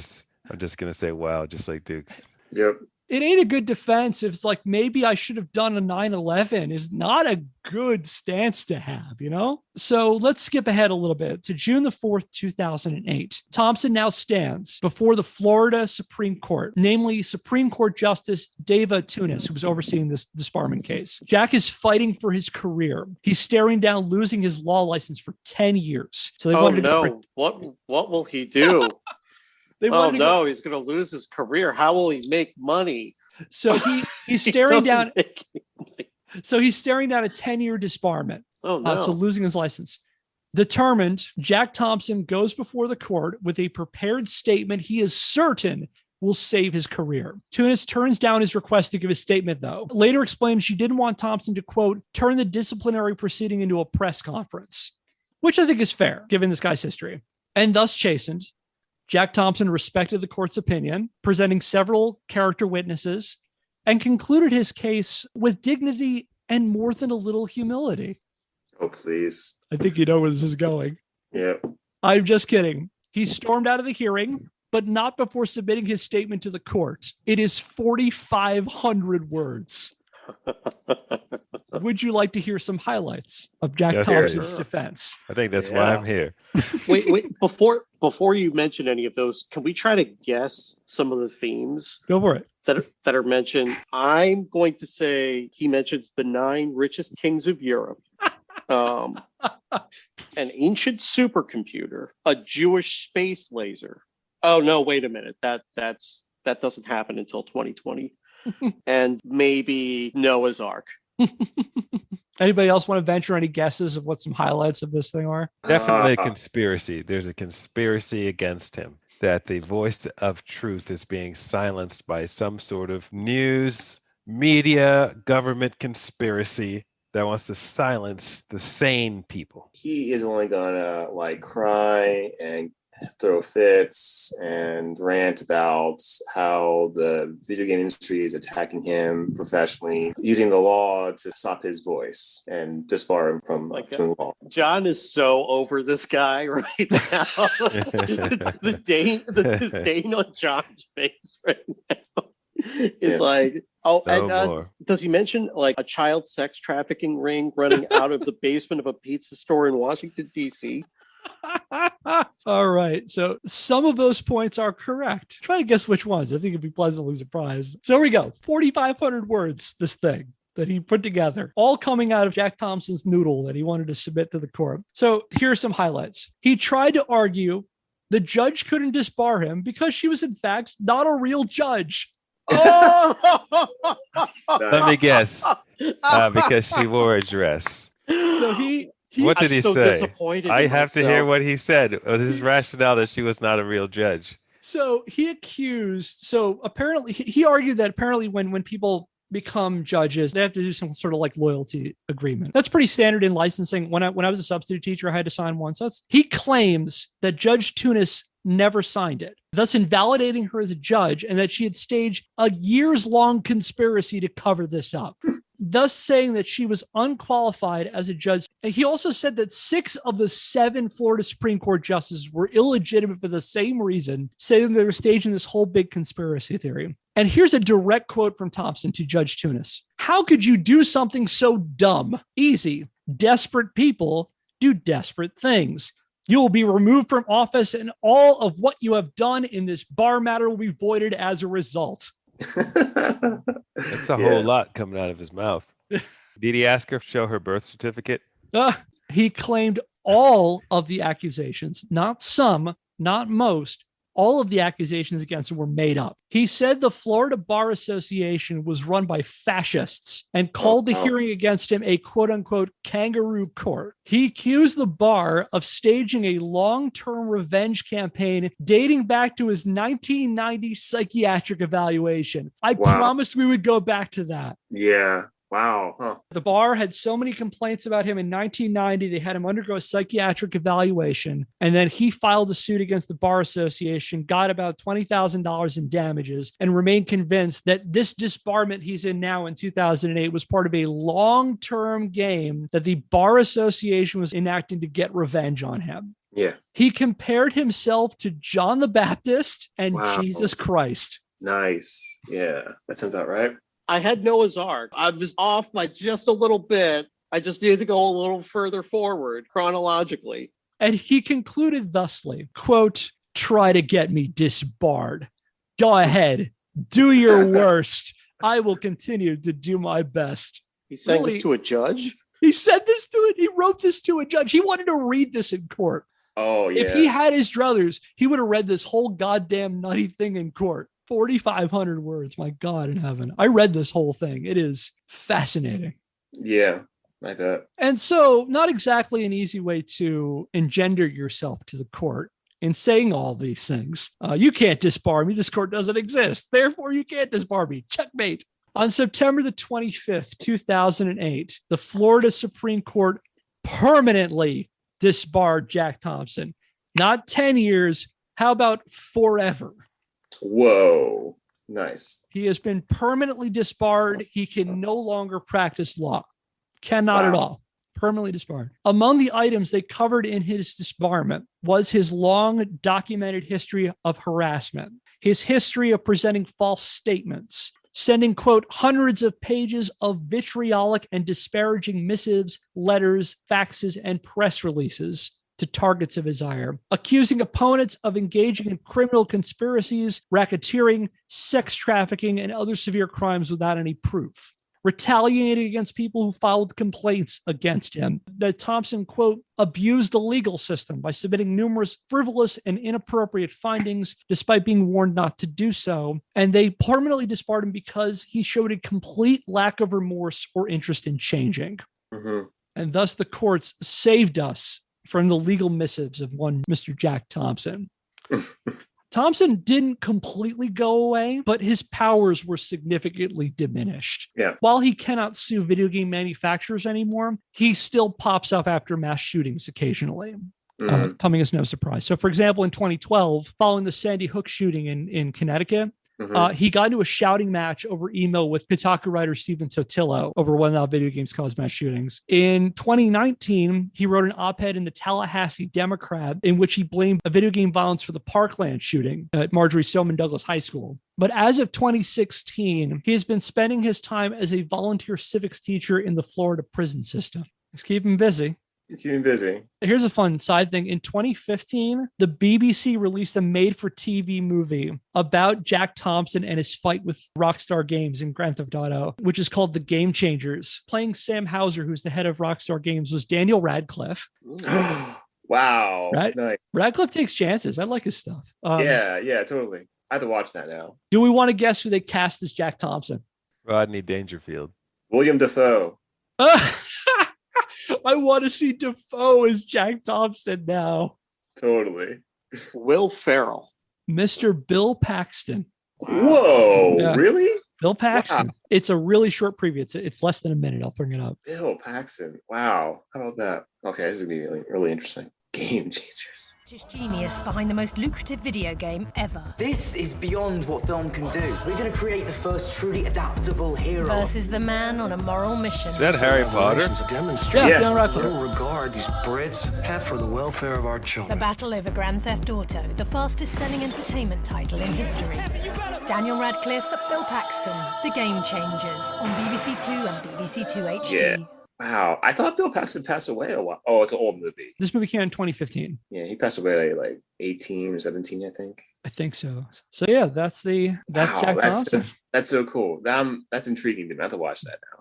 [SPEAKER 3] just going to say, wow, just like Dukes.
[SPEAKER 8] Yep.
[SPEAKER 1] it ain't a good defense. If it's like, maybe I should have done a 9/11 is not a good stance to have, you know? So let's skip ahead a little bit to June the 4th, 2008. Thompson now stands before the Florida Supreme Court, namely Supreme Court Justice Dava Tunis, who was overseeing this disbarment case. Jack is fighting for his career. He's staring down losing his law license for 10 years. So they wanted to
[SPEAKER 4] what will he do? He's going to lose his career. How will he make money?
[SPEAKER 1] So he's staring down. So he's staring down a 10-year disbarment.
[SPEAKER 4] Oh no!
[SPEAKER 1] So losing his license. Determined, Jack Thompson goes before the court with a prepared statement he is certain will save his career. Tunis turns down his request to give a statement, though. Later explained she didn't want Thompson to, quote, turn the disciplinary proceeding into a press conference, which I think is fair, given this guy's history. And thus chastened, Jack Thompson respected the court's opinion, presenting several character witnesses, and concluded his case with dignity and more than a little humility.
[SPEAKER 8] Oh, please.
[SPEAKER 1] I think you know where this is going.
[SPEAKER 8] Yep.
[SPEAKER 1] I'm just kidding. He stormed out of the hearing, but not before submitting his statement to the court. It is 4,500 words. Would you like to hear some highlights of Jack Thompson's defense?
[SPEAKER 3] I think that's why I'm here.
[SPEAKER 4] Wait, before you mention any of those, can we try to guess some of the themes?
[SPEAKER 1] Go for it.
[SPEAKER 4] That are mentioned? I'm going to say he mentions the 9 richest kings of Europe, an ancient supercomputer, a Jewish space laser. Oh no, wait a minute. That doesn't happen until 2020. And maybe Noah's Ark.
[SPEAKER 1] Anybody else want to venture any guesses of what some highlights of this thing are?
[SPEAKER 3] Definitely a conspiracy. There's a conspiracy against him, that the voice of truth is being silenced by some sort of news, media, government conspiracy that wants to silence the sane people.
[SPEAKER 8] He is only gonna like cry and throw fits and rant about how the video game industry is attacking him professionally, using the law to stop his voice and disbar him from doing law.
[SPEAKER 4] John is so over this guy right now. the disdain on John's face right now is like, does he mention like a child sex trafficking ring running out of the basement of a pizza store in Washington, D.C.?
[SPEAKER 1] All right. So some of those points are correct. Try to guess which ones. I think you'd be pleasantly surprised. So here we go. 4,500 words, this thing that he put together, all coming out of Jack Thompson's noodle that he wanted to submit to the court. So here are some highlights. He tried to argue the judge couldn't disbar him because she was in fact not a real judge.
[SPEAKER 3] Let me guess. Because she wore a dress.
[SPEAKER 1] So
[SPEAKER 3] what did he say? I have to hear what he said. His rationale that she was not a real judge.
[SPEAKER 1] So he apparently he argued that apparently when people become judges, they have to do some sort of like loyalty agreement. That's pretty standard in licensing. When I was a substitute teacher, I had to sign one. So he claims that Judge Tunis never signed it, thus invalidating her as a judge, and that she had staged a years-long conspiracy to cover this up, thus saying that she was unqualified as a judge. And he also said that 6 of the 7 Florida Supreme Court justices were illegitimate for the same reason, saying they were staging this whole big conspiracy theory. And here's a direct quote from Thompson to Judge Tunis. "How could you do something so dumb? Easy. Desperate people do desperate things. You will be removed from office, and all of what you have done in this bar matter will be voided as a result."
[SPEAKER 3] That's a whole lot coming out of his mouth. Did he ask her to show her birth certificate?
[SPEAKER 1] He claimed all of the accusations, not some, not most, all of the accusations against him were made up. He said the Florida Bar Association was run by fascists and called the hearing against him a quote-unquote kangaroo court. He accused the bar of staging a long-term revenge campaign dating back to his 1990 psychiatric evaluation. I promised we would go back to that.
[SPEAKER 8] Yeah. Wow. Huh.
[SPEAKER 1] The bar had so many complaints about him in 1990, they had him undergo a psychiatric evaluation, and then he filed a suit against the Bar Association, got about $20,000 in damages, and remained convinced that this disbarment he's in now in 2008 was part of a long-term game that the Bar Association was enacting to get revenge on him.
[SPEAKER 8] Yeah.
[SPEAKER 1] He compared himself to John the Baptist and Jesus Christ.
[SPEAKER 8] Nice. Yeah, that sounds about right.
[SPEAKER 4] I had Noah's Ark. I was off by just a little bit. I just needed to go a little further forward chronologically.
[SPEAKER 1] And he concluded thusly, quote, "Try to get me disbarred. Go ahead. Do your worst. I will continue to do my best."
[SPEAKER 4] He sang this to a judge?
[SPEAKER 1] He said this to it. He wrote this to a judge. He wanted to read this in court.
[SPEAKER 8] Oh, yeah.
[SPEAKER 1] If he had his druthers, he would have read this whole goddamn nutty thing in court. 4,500 words. My God in heaven. I read this whole thing. It is fascinating.
[SPEAKER 8] Yeah, I bet.
[SPEAKER 1] And so, not exactly an easy way to engender yourself to the court in saying all these things. You can't disbar me. This court doesn't exist. Therefore, you can't disbar me. Checkmate. On September the 25th, 2008, the Florida Supreme Court permanently disbarred Jack Thompson. Not 10 years. How about forever?
[SPEAKER 8] Whoa. Nice.
[SPEAKER 1] He has been permanently disbarred. He can no longer practice law. Cannot at all. Permanently disbarred. Among the items they covered in his disbarment was his long documented history of harassment, his history of presenting false statements, sending, quote, hundreds of pages of vitriolic and disparaging missives, letters, faxes, and press releases to targets of his ire, accusing opponents of engaging in criminal conspiracies, racketeering, sex trafficking, and other severe crimes without any proof, retaliating against people who filed complaints against him. That Thompson, quote, abused the legal system by submitting numerous frivolous and inappropriate findings despite being warned not to do so. And they permanently disbarred him because he showed a complete lack of remorse or interest in changing.
[SPEAKER 8] Mm-hmm.
[SPEAKER 1] And thus the courts saved us from the legal missives of one Mr. Jack Thompson. Thompson didn't completely go away, but his powers were significantly diminished.
[SPEAKER 8] Yeah.
[SPEAKER 1] While he cannot sue video game manufacturers anymore, he still pops up after mass shootings occasionally, coming as no surprise. So, for example, in 2012, following the Sandy Hook shooting in Connecticut, he got into a shouting match over email with Kotaku writer Stephen Totillo over whether or not video games cause mass shootings. In 2019, he wrote an op-ed in the Tallahassee Democrat in which he blamed video game violence for the Parkland shooting at Marjorie Stoneman Douglas High School. But as of 2016, he has been spending his time as a volunteer civics teacher in the Florida prison system. Let's keep him busy.
[SPEAKER 8] Keeping busy.
[SPEAKER 1] Here's a fun side thing. In 2015, the BBC released a made-for-TV movie about Jack Thompson and his fight with Rockstar Games in Grand Theft Auto, which is called The Game Changers. Playing Sam Hauser, who's the head of Rockstar Games, was Daniel Radcliffe.
[SPEAKER 8] Wow.
[SPEAKER 1] Right?
[SPEAKER 8] Nice.
[SPEAKER 1] Radcliffe takes chances. I like his stuff.
[SPEAKER 8] Yeah, totally. I have to watch that now.
[SPEAKER 1] Do we want to guess who they cast as Jack Thompson?
[SPEAKER 3] Rodney Dangerfield.
[SPEAKER 8] William Dafoe.
[SPEAKER 1] I want to see Dafoe as Jack Thompson now.
[SPEAKER 8] Totally.
[SPEAKER 4] Will Ferrell.
[SPEAKER 1] Mr. Bill Paxton.
[SPEAKER 8] Whoa, yeah. Really?
[SPEAKER 1] Bill Paxton. Wow. It's a really short preview. It's less than a minute. I'll bring it up.
[SPEAKER 8] Bill Paxton. Wow. How about that? Okay, this is going to be really interesting. Game Changers.
[SPEAKER 9] Genius behind the most lucrative video game ever.
[SPEAKER 10] This is beyond what film can do. We're going to create the first truly adaptable hero.
[SPEAKER 9] Versus the man on a moral mission.
[SPEAKER 3] Is that Harry Potter?
[SPEAKER 1] Yeah.
[SPEAKER 11] Little regard these Brits have for the welfare of our children.
[SPEAKER 9] The battle over Grand Theft Auto, the fastest selling entertainment title in history. Daniel Radcliffe, Bill Paxton, The Game Changers on BBC Two and BBC Two HD.
[SPEAKER 8] Yeah. Wow. I thought Bill Paxton passed away a while. Oh, it's an old movie.
[SPEAKER 1] This movie came out in 2015.
[SPEAKER 8] Yeah, he passed away like 18 or 17, I think.
[SPEAKER 1] I think so. So yeah, that's Jack Thompson.
[SPEAKER 8] That's so cool. That's intriguing to me. I have to watch that now.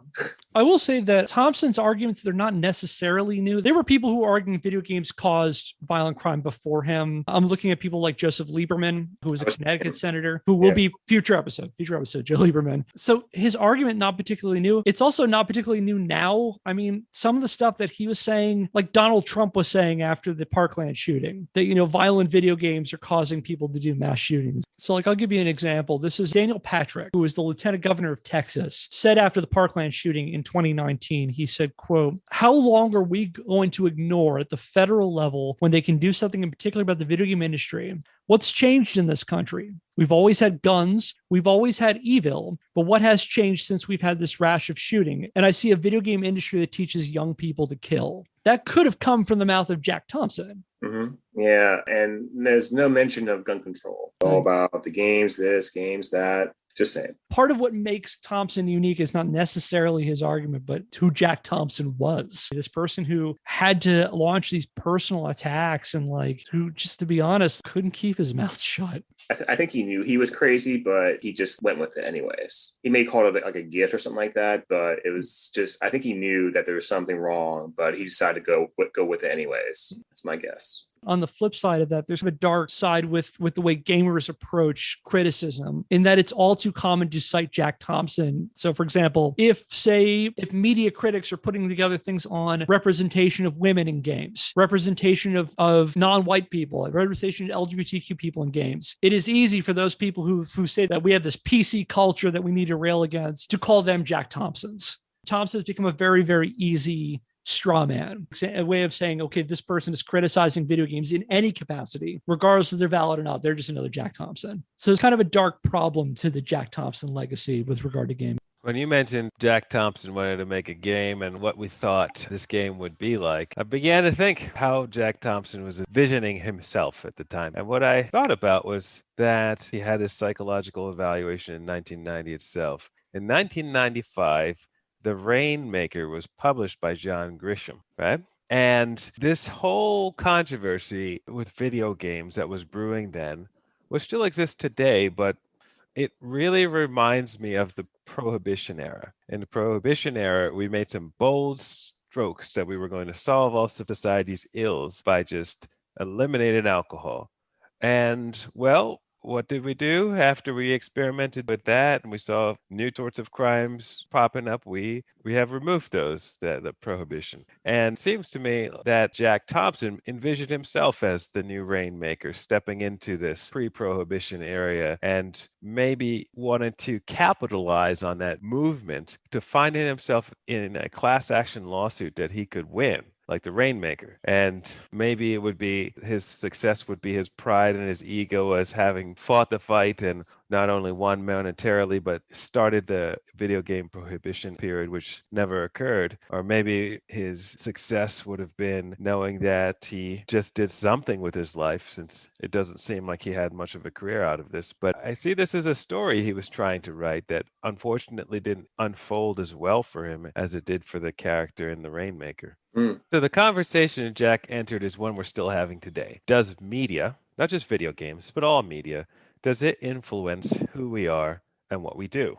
[SPEAKER 1] I will say that Thompson's arguments, they're not necessarily new. There were people who were arguing video games caused violent crime before him. I'm looking at people like Joseph Lieberman, who was a Connecticut senator, who will be future episode, Joe Lieberman. So his argument, not particularly new. It's also not particularly new now. I mean, some of the stuff that he was saying, like Donald Trump was saying after the Parkland shooting, that, violent video games are causing people to do mass shootings. So I'll give you an example. This is Daniel Patrick, who was the lieutenant governor of Texas, said after the Parkland shooting in 2019, he said, quote, "How long are we going to ignore at the federal level when they can do something in particular about the video game industry? What's changed in this country? We've always had guns. We've always had evil. But what has changed since we've had this rash of shooting? And I see a video game industry that teaches young people to kill." That could have come from the mouth of Jack Thompson.
[SPEAKER 8] Mm-hmm. Yeah, and there's no mention of gun control. It's all about the games, this, games, that. Just saying.
[SPEAKER 1] Part of what makes Thompson unique is not necessarily his argument, but who Jack Thompson was. This person who had to launch these personal attacks and who, just to be honest, couldn't keep his mouth shut.
[SPEAKER 8] I think he knew he was crazy, but he just went with it anyways. He may call it like a gift or something like that, but it was just, I think he knew that there was something wrong, but he decided to go with it anyways. That's my guess.
[SPEAKER 1] On the flip side of that, there's a dark side with the way gamers approach criticism, in that it's all too common to cite Jack Thompson. So, for example, if media critics are putting together things on representation of women in games, representation of non-white people, representation of LGBTQ people in games, it is easy for those people who say that we have this PC culture that we need to rail against to call them Jack Thompsons. Thompson's become a very, very easy straw man, a way of saying, okay, this person is criticizing video games in any capacity, regardless if they're valid or not. They're just another Jack Thompson. So it's kind of a dark problem to the Jack Thompson legacy with regard to gaming.
[SPEAKER 3] When you mentioned Jack Thompson wanted to make a game and what we thought this game would be like, I began to think how Jack Thompson was envisioning himself at the time. And what I thought about was that he had his psychological evaluation in 1990 itself. In 1995, The Rainmaker was published by John Grisham, right? And this whole controversy with video games that was brewing then, which still exists today, but it really reminds me of the Prohibition era. In the Prohibition era, we made some bold strokes that we were going to solve all society's ills by just eliminating alcohol. And, well, what did we do after we experimented with that and we saw new sorts of crimes popping up? We have removed those, the prohibition. And it seems to me that Jack Thompson envisioned himself as the new Rainmaker, stepping into this pre-prohibition area and maybe wanted to capitalize on that movement to finding himself in a class action lawsuit that he could win, like the Rainmaker. And maybe it would be his success would be his pride and his ego as having fought the fight and not only won monetarily, but started the video game prohibition period, which never occurred. Or maybe his success would have been knowing that he just did something with his life, since it doesn't seem like he had much of a career out of this. But I see this as a story he was trying to write that unfortunately didn't unfold as well for him as it did for the character in The Rainmaker. So the conversation Jack entered is one we're still having today. Does media, not just video games, but all media, does it influence who we are and what we do?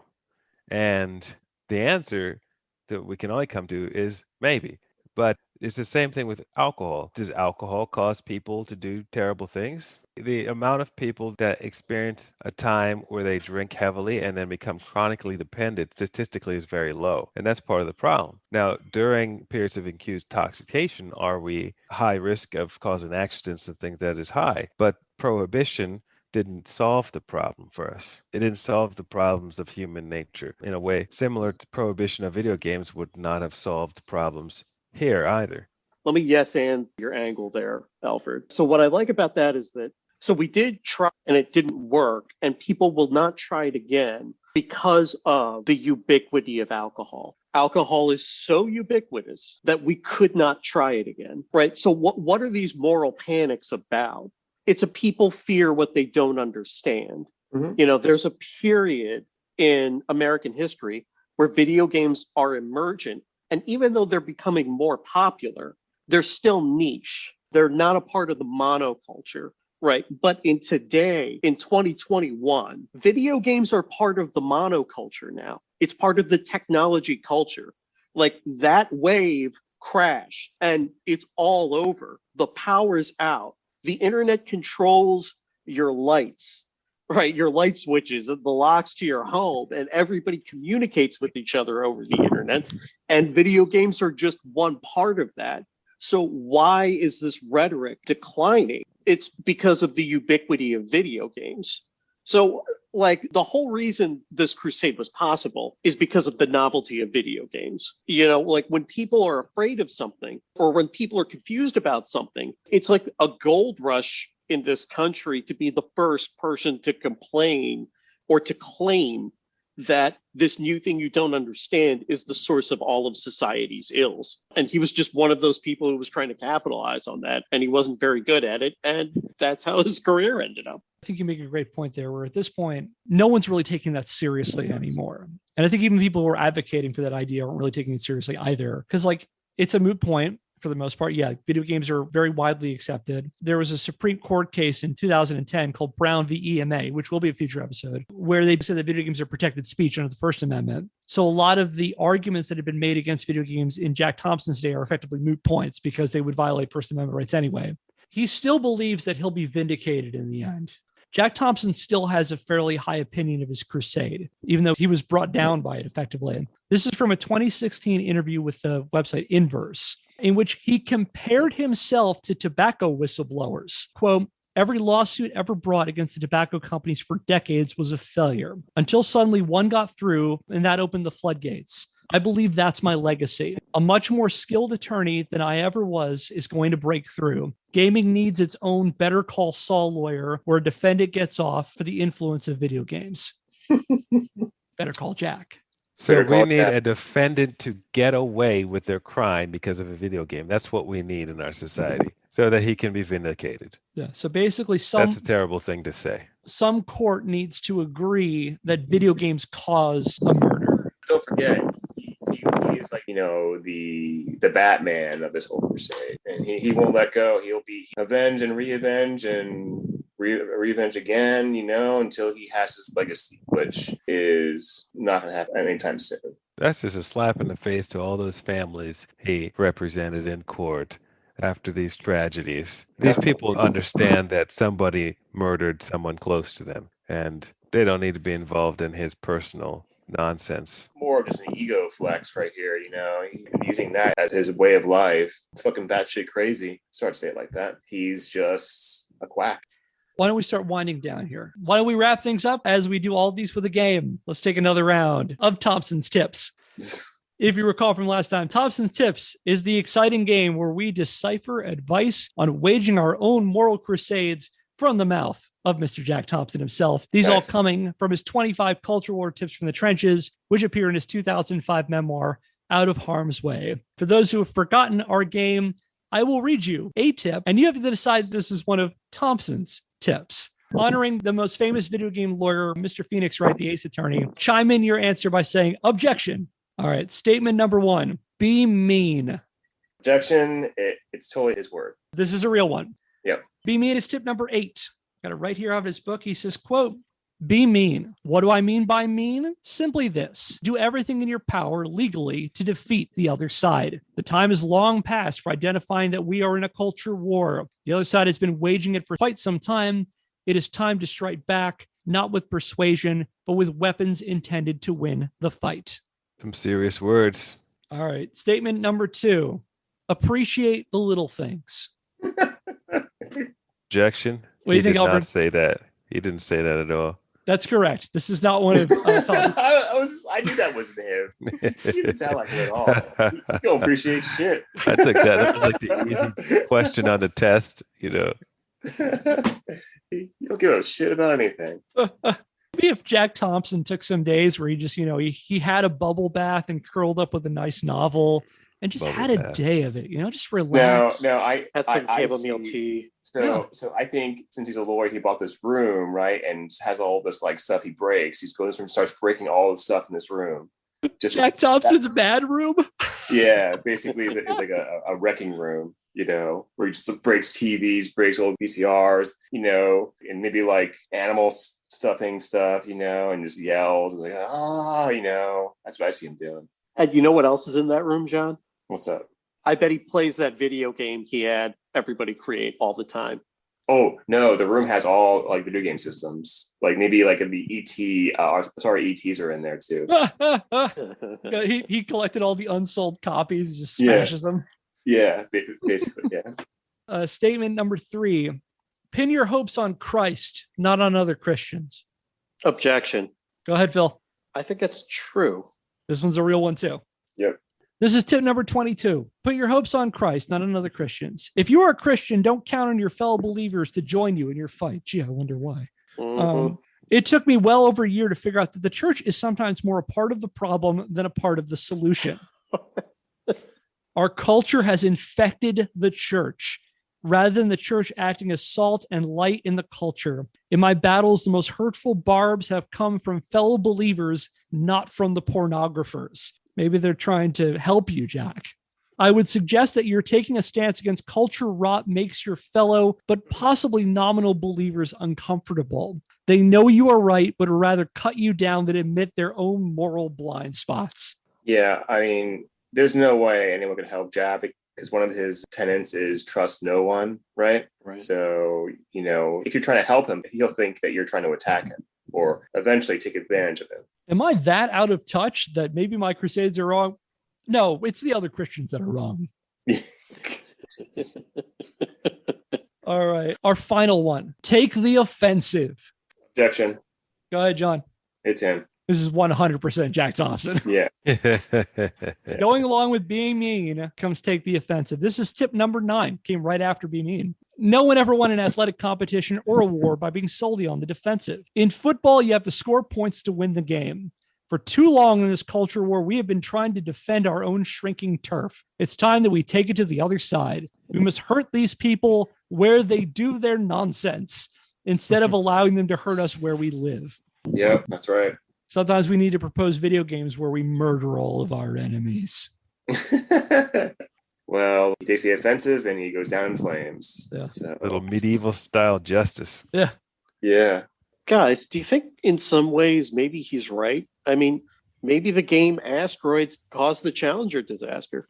[SPEAKER 3] And the answer that we can only come to is maybe. But it's the same thing with alcohol. Does alcohol cause people to do terrible things? The amount of people that experience a time where they drink heavily and then become chronically dependent statistically is very low. And that's part of the problem. Now, during periods of increased intoxication, are we high risk of causing accidents and things? That is high. But prohibition didn't solve the problem for us. It didn't solve the problems of human nature in a way similar to prohibition of video games would not have solved problems here either.
[SPEAKER 4] Let me yes and your angle there, Elford. So what I like about that is that, so we did try and it didn't work, and people will not try it again because of the ubiquity of alcohol. Alcohol is so ubiquitous that we could not try it again, right? So what are these moral panics about? It's a people fear what they don't understand. Mm-hmm. You know, there's a period in American history where video games are emergent. And even though they're becoming more popular, they're still niche. They're not a part of the monoculture, right? But in 2021, video games are part of the monoculture now. It's part of the technology culture. Like that wave crashed and it's all over. The power's out. The internet controls your lights, right? Your light switches, the locks to your home, and everybody communicates with each other over the internet. And video games are just one part of that. So why is this rhetoric declining? It's because of the ubiquity of video games. So like the whole reason this crusade was possible is because of the novelty of video games. You know, like when people are afraid of something or when people are confused about something, it's like a gold rush in this country to be the first person to complain or to claim that this new thing you don't understand is the source of all of society's ills. And he was just one of those people who was trying to capitalize on that, and he wasn't very good at it. And that's how his career ended up.
[SPEAKER 1] I think you make a great point there, where at this point, no one's really taking that seriously anymore. And I think even people who are advocating for that idea aren't really taking it seriously either. Because it's a moot point. For the most part, yeah, video games are very widely accepted. There was a Supreme Court case in 2010 called Brown v. EMA, which will be a future episode, where they said that video games are protected speech under the First Amendment. So a lot of the arguments that have been made against video games in Jack Thompson's day are effectively moot points because they would violate First Amendment rights anyway. He still believes that he'll be vindicated in the end. Jack Thompson still has a fairly high opinion of his crusade, even though he was brought down by it effectively. This is from a 2016 interview with the website Inverse, in which he compared himself to tobacco whistleblowers. Quote, "Every lawsuit ever brought against the tobacco companies for decades was a failure, until suddenly one got through and that opened the floodgates. I believe that's my legacy. A much more skilled attorney than I ever was is going to break through. Gaming needs its own Better Call Saul lawyer where a defendant gets off for the influence of video games." Better Call Jack.
[SPEAKER 3] So we need a defendant to get away with their crime because of a video game. That's what we need in our society, so that he can be vindicated.
[SPEAKER 1] Yeah. So basically,
[SPEAKER 3] that's a terrible thing to say.
[SPEAKER 1] Some court needs to agree that video games cause a murder.
[SPEAKER 8] Don't forget, he is like, the Batman of this whole crusade, and he won't let go. He'll be avenge and re-avenge and revenge again, until he has his legacy, which is not going to happen anytime soon.
[SPEAKER 3] That's just a slap in the face to all those families he represented in court after these tragedies. These people understand that somebody murdered someone close to them, and they don't need to be involved in his personal nonsense.
[SPEAKER 8] More of just an ego flex right here, He's using that as his way of life. It's fucking batshit crazy. Sorry to say it like that. He's just a quack.
[SPEAKER 1] Why don't we start winding down here? Why don't we wrap things up as we do all these with a game? Let's take another round of Thompson's Tips. If you recall from last time, Thompson's Tips is the exciting game where we decipher advice on waging our own moral crusades from the mouth of Mr. Jack Thompson himself. These all coming from his 25 cultural war tips from the trenches, which appear in his 2005 memoir, Out of Harm's Way. For those who have forgotten our game, I will read you a tip, and you have to decide if this is one of Thompson's tips. Honoring the most famous video game lawyer, Mr. Phoenix Wright, the Ace Attorney, chime in your answer by saying objection. All right, statement number 1, be mean.
[SPEAKER 8] Objection, it's totally his word.
[SPEAKER 1] This is a real one.
[SPEAKER 8] Yep.
[SPEAKER 1] Be mean is tip number 8. Got it right here out of his book. He says, quote, "Be mean. What do I mean by mean? Simply this. Do everything in your power legally to defeat the other side. The time is long past for identifying that we are in a culture war. The other side has been waging it for quite some time. It is time to strike back, not with persuasion, but with weapons intended to win the fight."
[SPEAKER 3] Some serious words.
[SPEAKER 1] All right. Statement number 2. Appreciate the little things.
[SPEAKER 3] Objection.
[SPEAKER 1] What do you think,
[SPEAKER 3] Albert?
[SPEAKER 1] Albert?
[SPEAKER 3] Say that. He didn't say that at all.
[SPEAKER 1] That's correct. This is not one of Thompson's.
[SPEAKER 8] I knew that wasn't him. He doesn't sound like it at all. You don't appreciate shit.
[SPEAKER 3] I took that. That was like the easy question on the test,
[SPEAKER 8] You don't give a shit about anything.
[SPEAKER 1] Maybe if Jack Thompson took some days where he just, he had a bubble bath and curled up with a nice novel and just had a day of it, just relax.
[SPEAKER 8] No, I
[SPEAKER 4] had some chamomile tea.
[SPEAKER 8] So I think since he's a lawyer, he bought this room, right, and has all this stuff he breaks. He's goes and starts breaking all the stuff in this room. Just
[SPEAKER 1] Jack Thompson's bad room.
[SPEAKER 8] Yeah, basically, it's like a wrecking room, where he just breaks TVs, breaks old VCRs, and maybe animal stuffing stuff, and just yells. It's that's what I see him doing.
[SPEAKER 4] And you know what else is in that room, John?
[SPEAKER 8] What's up?
[SPEAKER 4] I bet he plays that video game he had everybody create all the time.
[SPEAKER 8] Oh, no, the room has all video game systems. Maybe in the ET, ETs are in there too.
[SPEAKER 1] He collected all the unsold copies, just smashes them.
[SPEAKER 8] Yeah, basically, yeah.
[SPEAKER 1] Statement number 3, pin your hopes on Christ, not on other Christians.
[SPEAKER 4] Objection.
[SPEAKER 1] Go ahead, Phil.
[SPEAKER 4] I think that's true.
[SPEAKER 1] This one's a real one too.
[SPEAKER 8] Yep.
[SPEAKER 1] This is tip number 22. Put your hopes on Christ, not on other Christians. If you are a Christian, don't count on your fellow believers to join you in your fight. Gee, I wonder why.
[SPEAKER 4] Mm-hmm.
[SPEAKER 1] It took me well over a year to figure out that the church is sometimes more a part of the problem than a part of the solution. Our culture has infected the church rather than the church acting as salt and light in the culture. In my battles, the most hurtful barbs have come from fellow believers, not from the pornographers. Maybe they're trying to help you, Jack. I would suggest that you're taking a stance against culture rot makes your fellow, but possibly nominal believers uncomfortable. They know you are right, but would rather cut you down than admit their own moral blind spots.
[SPEAKER 8] Yeah, I mean, there's no way anyone could help Jack because one of his tenets is trust no one, right? So, if you're trying to help him, he'll think that you're trying to attack him or eventually take advantage of him.
[SPEAKER 1] Am I that out of touch that maybe my crusades are wrong? No, it's the other Christians that are wrong. All right. Our final one. Take the offensive.
[SPEAKER 8] Objection.
[SPEAKER 1] Go ahead, John.
[SPEAKER 8] It's him.
[SPEAKER 1] This is 100% Jack Thompson.
[SPEAKER 8] Yeah.
[SPEAKER 1] Going along with being mean comes take the offensive. This is tip number 9. Came right after be mean. No one ever won an athletic competition or a war by being solely on the defensive. In football, you have to score points to win the game. For too long in this culture war, we have been trying to defend our own shrinking turf. It's time that we take it to the other side. We must hurt these people where they do their nonsense instead of allowing them to hurt us where we live.
[SPEAKER 8] Yep, that's right.
[SPEAKER 1] Sometimes we need to propose video games where we murder all of our enemies.
[SPEAKER 8] Well, he takes the offensive and he goes down in flames.
[SPEAKER 1] Yeah.
[SPEAKER 8] So.
[SPEAKER 3] Little medieval style justice.
[SPEAKER 1] Yeah.
[SPEAKER 8] Yeah.
[SPEAKER 4] Guys, do you think in some ways maybe he's right? I mean, maybe the game Asteroids caused the Challenger disaster.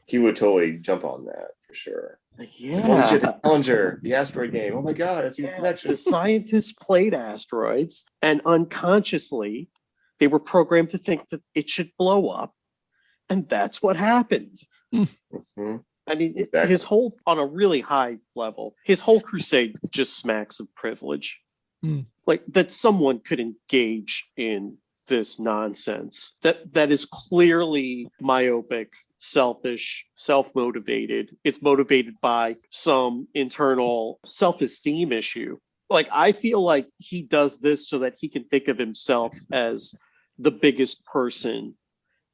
[SPEAKER 8] He would totally jump on that for sure.
[SPEAKER 4] Yeah.
[SPEAKER 8] Holy shit, the Challenger, the asteroid game. Oh my God, it's a connection.
[SPEAKER 4] The scientists played asteroids and unconsciously they were programmed to think that it should blow up. And that's what happened.
[SPEAKER 8] Mm-hmm.
[SPEAKER 4] I mean, his whole, on a really high level, his whole crusade just smacks of privilege. Like that someone could engage in this nonsense that is clearly myopic, selfish, self-motivated. It's motivated by some internal self-esteem issue. Like, I feel like he does this so that he can think of himself as the biggest person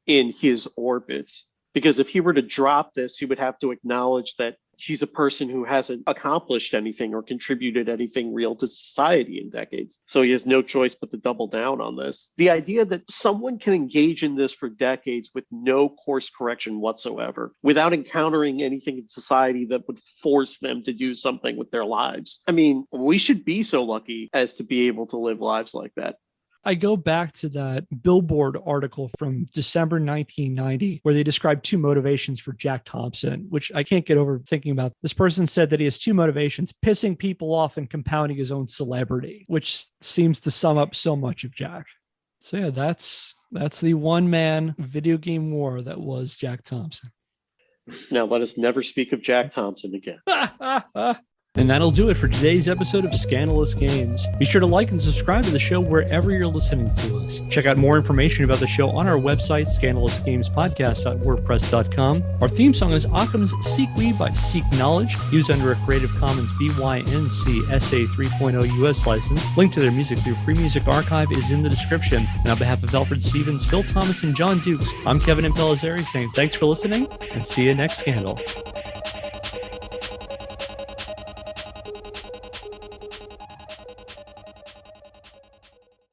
[SPEAKER 4] in his orbit. Because if he were to drop this, he would have to acknowledge that he's a person who hasn't accomplished anything or contributed anything real to society in decades. So he has no choice but to double down on this. The idea that someone can engage in this for decades with no course correction whatsoever, without encountering anything in society that would force them to do something with their lives. I mean, we should be so lucky as to be able to live lives like that.
[SPEAKER 1] I go back to that Billboard article from December 1990, where they described 2 motivations for Jack Thompson, which I can't get over thinking about. This person said that he has 2 motivations, pissing people off and compounding his own celebrity, which seems to sum up so much of Jack. So yeah, that's the one-man video game war that was Jack Thompson.
[SPEAKER 4] Now let us never speak of Jack Thompson again.
[SPEAKER 1] And that'll do it for today's episode of Scandalous Games. Be sure to like and subscribe to the show wherever you're listening to us. Check out more information about the show on our website, scandalousgamespodcast.wordpress.com. Our theme song is Occam's Seek We by Seek Knowledge, used under a Creative Commons BY-NC SA 3.0 US license. Link to their music through Free Music Archive is in the description. And on behalf of Elford Stephens, Phil Thomas, and John Dukes, I'm Kevin Impellizeri saying thanks for listening and see you next Scandal.